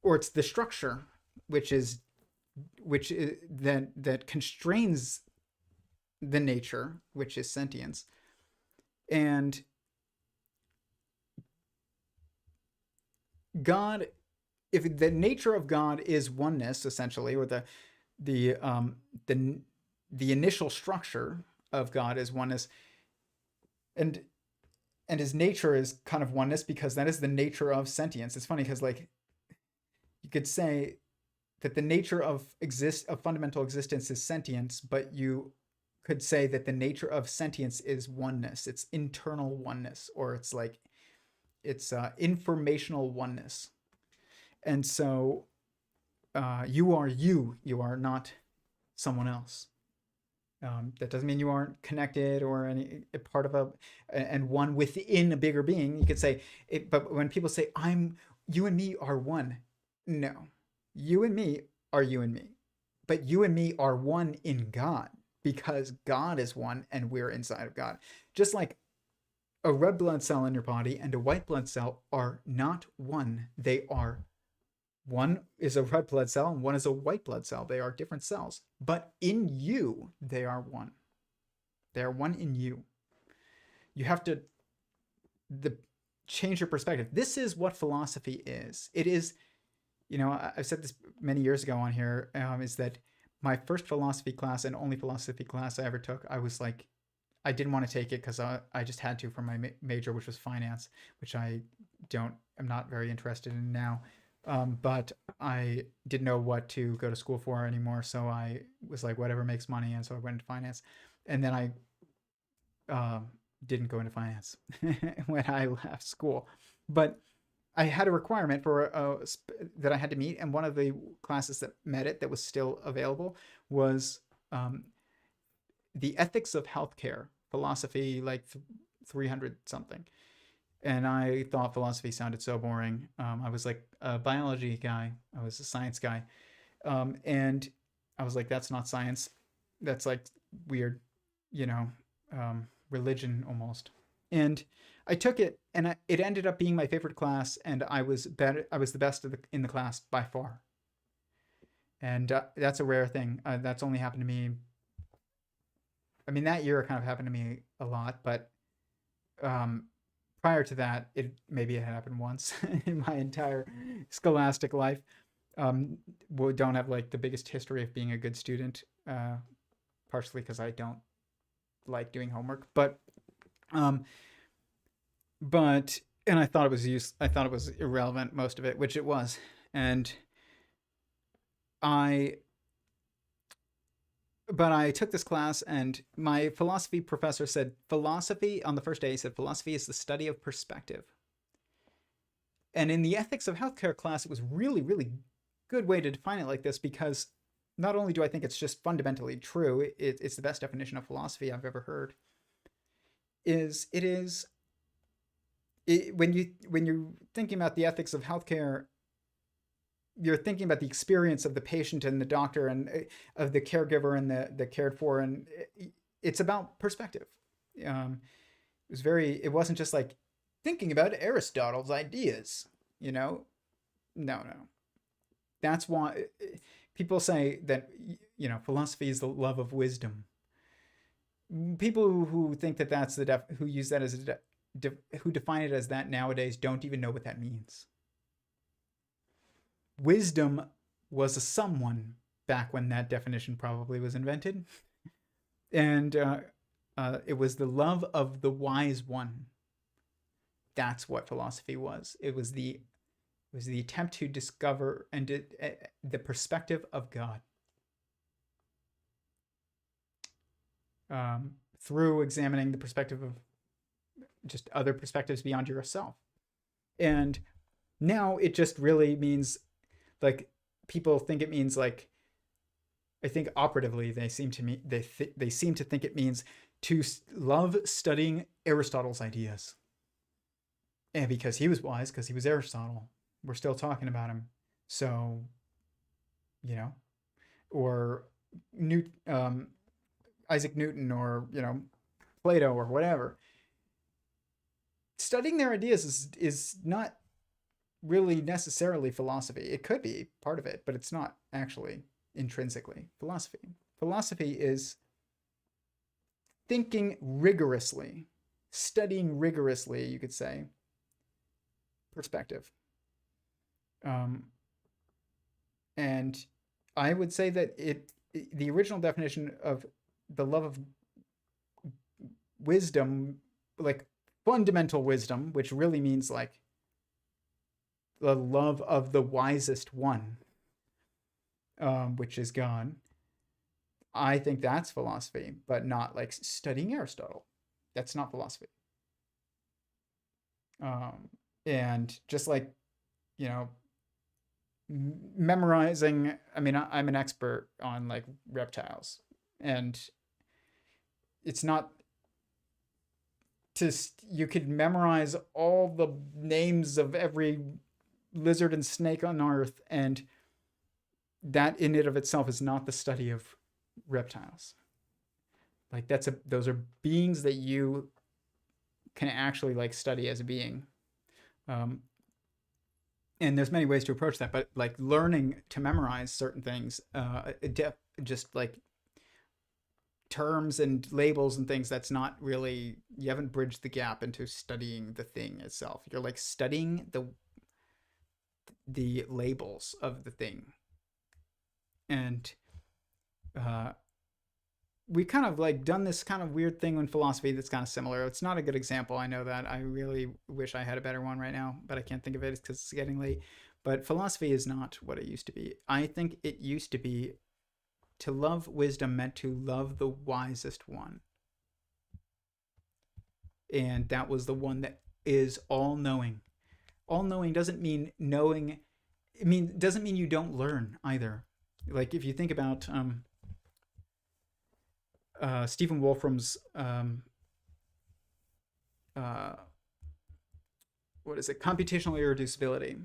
Or it's the structure, which is that constrains the nature, which is sentience. And God, if the nature of God is oneness, essentially, or the initial structure of God is oneness, and his nature is kind of oneness, because that is the nature of sentience. It's funny because, like, you could say that the nature of fundamental existence is sentience, but you could say that the nature of sentience is oneness. It's internal oneness, or it's like it's informational oneness. And so you are you. You are not someone else. That doesn't mean you aren't connected or any part of and one within a bigger being. You could say it, but when people say you and me are one, no, you and me are you and me, but you and me are one in God, because God is one and we're inside of God. Just like a red blood cell in your body and a white blood cell are not one. They are, one is a red blood cell and one is a white blood cell. They are different cells, but in you, they are one. They are one in you. You have to change your perspective. This is what philosophy is. It is, I've said this many years ago on here, is that my first philosophy class and only philosophy class I ever took, I was like, I didn't want to take it because I just had to for my major, which was finance, which I'm not very interested in now. But I didn't know what to go to school for anymore. So I was like, whatever makes money. And so I went into finance. And then I didn't go into finance when I left school. But I had a requirement for that I had to meet. And one of the classes that met it, that was still available, was the ethics of healthcare, philosophy, like 300 something. And I thought philosophy sounded so boring. I was like a biology guy. I was a science guy. And I was like, that's not science. That's like weird, religion almost. And I took it, and it ended up being my favorite class. And I was better. I was the best in the class by far. And that's a rare thing. That's only happened to me. I mean, that year it kind of happened to me a lot, but prior to that, maybe it had happened once in my entire scholastic life. We don't have like the biggest history of being a good student, partially because I don't like doing homework, but and I thought it was I thought it was irrelevant, most of it, which it was, and but I took this class, and my philosophy professor said, philosophy, on the first day, he said, philosophy is the study of perspective. And in the ethics of healthcare class, it was really, really good way to define it like this, because not only do I think it's just fundamentally true, it's the best definition of philosophy I've ever heard, when you're thinking about the ethics of healthcare, you're thinking about the experience of the patient and the doctor and of the caregiver and the cared for. And it's about perspective. It wasn't just like thinking about Aristotle's ideas, No. That's why people say that, philosophy is the love of wisdom. People who think that that's who use that as who define it as that nowadays don't even know what that means. Wisdom was a someone back when that definition probably was invented. And it was the love of the wise one. That's what philosophy was. It was the attempt to discover the perspective of God. Through examining the perspective of just other perspectives beyond yourself. And now it just really means, like, people think it means, like, I think operatively they seem to think it means to love studying Aristotle's ideas. And because he was wise, because he was Aristotle, we're still talking about him. So, or Isaac Newton, or, Plato, or whatever. Studying their ideas is not really necessarily philosophy. It could be part of it, but it's not actually intrinsically philosophy. Philosophy is thinking rigorously, studying rigorously, you could say, perspective. And I would say that the original definition of the love of wisdom, like fundamental wisdom, which really means like the love of the wisest one, which is God. I think that's philosophy, but not like studying Aristotle. That's not philosophy. Um, and just like, you know, memorizing, I mean, I'm an expert on like reptiles, and it's not to, you could memorize all the names of every lizard and snake on earth, and that in and of itself is not the study of reptiles. Like those are beings that you can actually like study as a being. Um, and there's many ways to approach that, but like learning to memorize certain things, just like terms and labels and things, that's not really, you haven't bridged the gap into studying the thing itself. You're like studying the labels of the thing. And we kind of like done this kind of weird thing in philosophy that's kind of similar. It's not a good example, I know that. I really wish I had a better one right now, but I can't think of it because it's getting late. But philosophy is not what it used to be. I think it used to be, to love wisdom meant to love the wisest one. And that was the one that is all knowing. All knowing doesn't mean knowing, doesn't mean you don't learn either. Like if you think about Stephen Wolfram's what is it? Computational irreducibility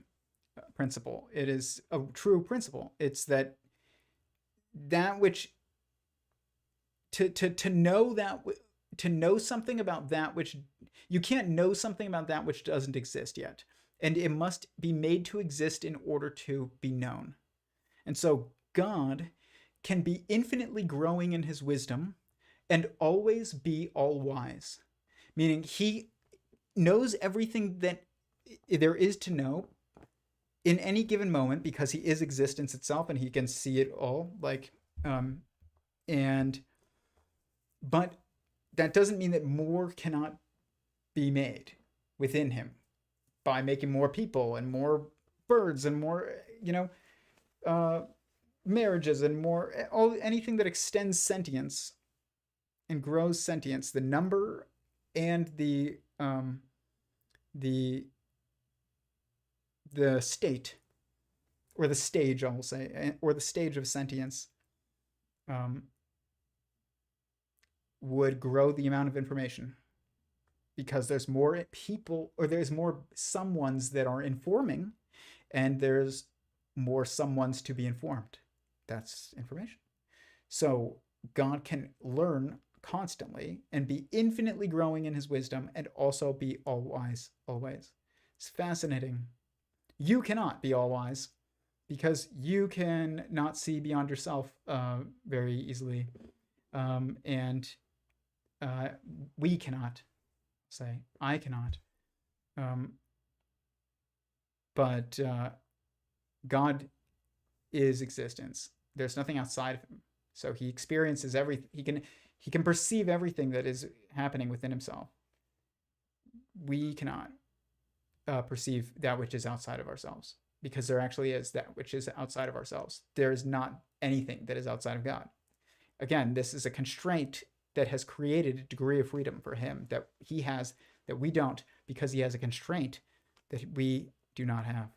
principle. It is a true principle. It's that which to know that, to know something about that which, you can't know something about that which doesn't exist yet, and it must be made to exist in order to be known. And so God can be infinitely growing in his wisdom and always be all wise, meaning he knows everything that there is to know in any given moment, because he is existence itself and he can see it all. Like, and but that doesn't mean that more cannot be made within him by making more people and more birds and more, marriages and more, anything that extends sentience and grows sentience, the number and the state, or the stage, I'll say, or the stage of sentience, would grow the amount of information, because there's more people, or there's more someones that are informing, and there's more someones to be informed. That's information. So God can learn constantly and be infinitely growing in his wisdom and also be all wise always. It's fascinating. You cannot be all wise because you can not see beyond yourself very easily. And we cannot say, I cannot. But God is existence. There's nothing outside of him. So he experiences everything. He can perceive everything that is happening within himself. We cannot perceive that which is outside of ourselves, because there actually is that which is outside of ourselves. There is not anything that is outside of God. Again, this is a constraint that has created a degree of freedom for him that he has, that we don't, because he has a constraint that we do not have.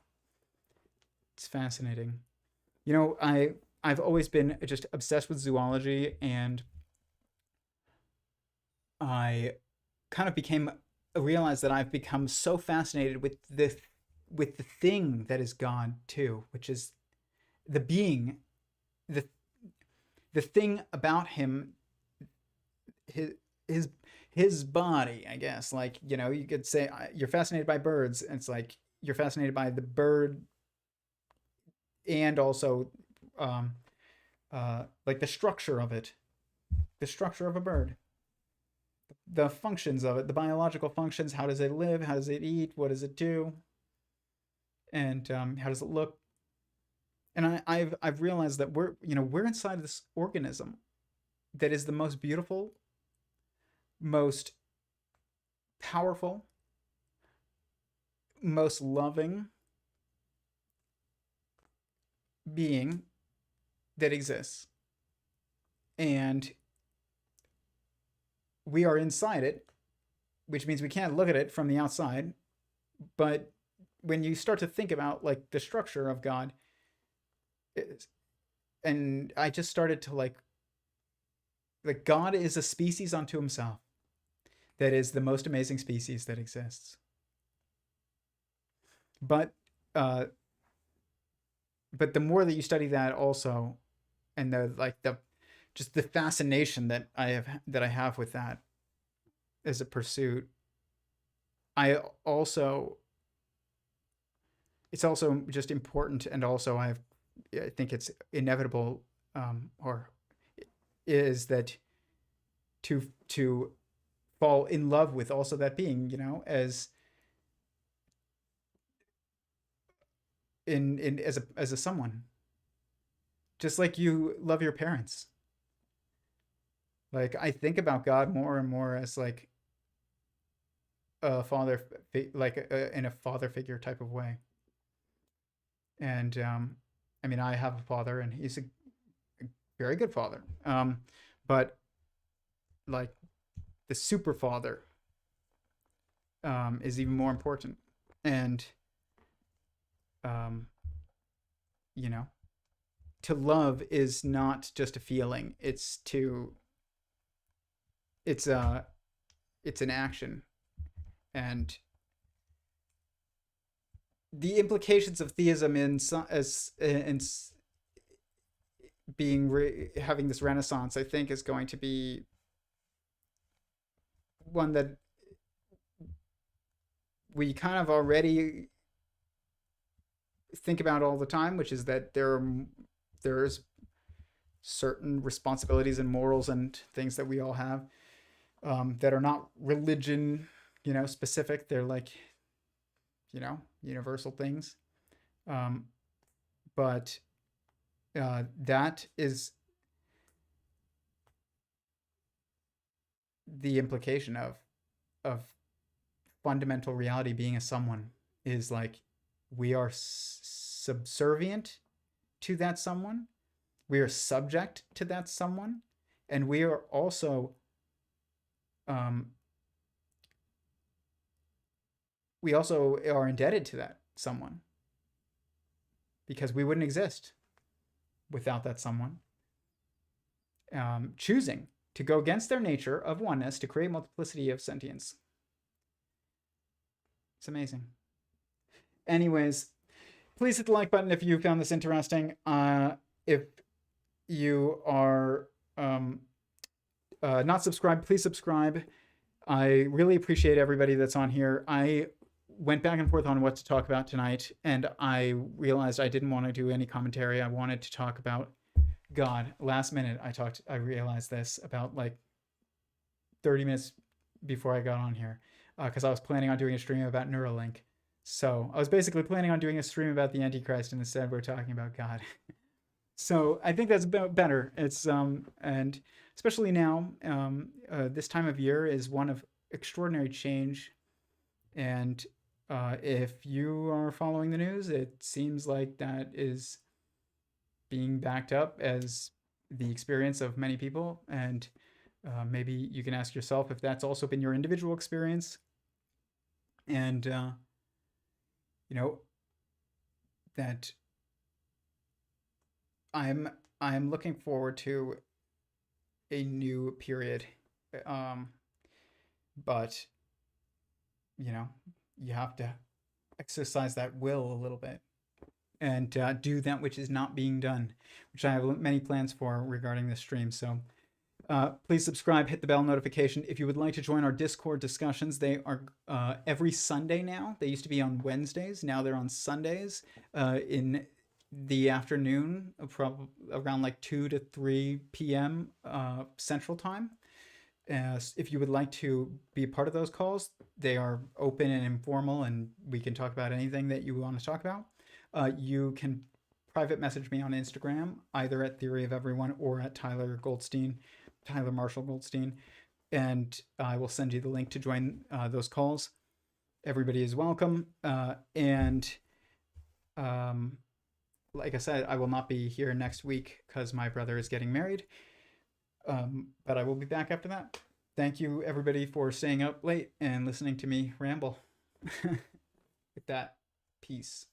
It's fascinating. I've always been just obsessed with zoology, and I kind of realized that I've become so fascinated with the thing that is God too, which is the being, the thing about him, his body, I guess. Like, you could say you're fascinated by birds, and it's like you're fascinated by the bird, and also like the structure of it, the structure of a bird, the functions of it, the biological functions. How does it live? How does it eat? What does it do? And how does it look? And I've realized that we're inside this organism that is the most beautiful, most powerful, most loving being that exists. and we are inside it, which means we can't look at it from the outside. But when you start to think about like the structure of God, and I just started to like God is a species unto himself that is the most amazing species that exists. But uh, but the more that you study that also, and the just the fascination that I have with that as a pursuit, I also it's also just important, and also I think it's inevitable, or is that to fall in love with also that being, as in as a someone, just like you love your parents. Like I think about God more and more as like a father, like in a father figure type of way. And I mean, I have a father, and he's a very good father. But like the super father is even more important. And um, you know, to love is not just a feeling. It's it's an action, and the implications of theism in having this renaissance, I think, is going to be one that we kind of already think about all the time, which is that there's certain responsibilities and morals and things that we all have, that are not religion, specific. They're like, universal things. But that is the implication of fundamental reality being a someone, is like we are subservient to that someone, we are subject to that someone, and we are also we also are indebted to that someone, because we wouldn't exist without that someone choosing to go against their nature of oneness to create multiplicity of sentience. It's amazing. Anyways, please hit the like button if you found this interesting. If you are not subscribed, please subscribe. I really appreciate everybody that's on here. I went back and forth on what to talk about tonight, and I realized I didn't want to do any commentary. I wanted to talk about God. Last minute, I realized this about like 30 minutes before I got on here, because I was planning on doing a stream about Neuralink. So I was basically planning on doing a stream about the Antichrist, and instead we're talking about God. So I think that's better. It's and especially now, this time of year is one of extraordinary change. And if you are following the news, it seems like that is being backed up as the experience of many people. And maybe you can ask yourself if that's also been your individual experience. And that I'm looking forward to a new period, but you have to exercise that will a little bit, and do that which is not being done, which I have many plans for regarding this stream. So please subscribe, hit the bell notification. If you would like to join our Discord discussions, they are every Sunday now. They used to be on Wednesdays. Now they're on Sundays in the afternoon, around like 2 to 3 p.m. Central Time. If you would like to be a part of those calls, they are open and informal, and we can talk about anything that you want to talk about. You can private message me on Instagram, either at Theory of Everyone or at Tyler Marshall Goldstein, and I will send you the link to join those calls. Everybody is welcome. And like I said, I will not be here next week because my brother is getting married. But I will be back after that. Thank you, everybody, for staying up late and listening to me ramble. With that, peace.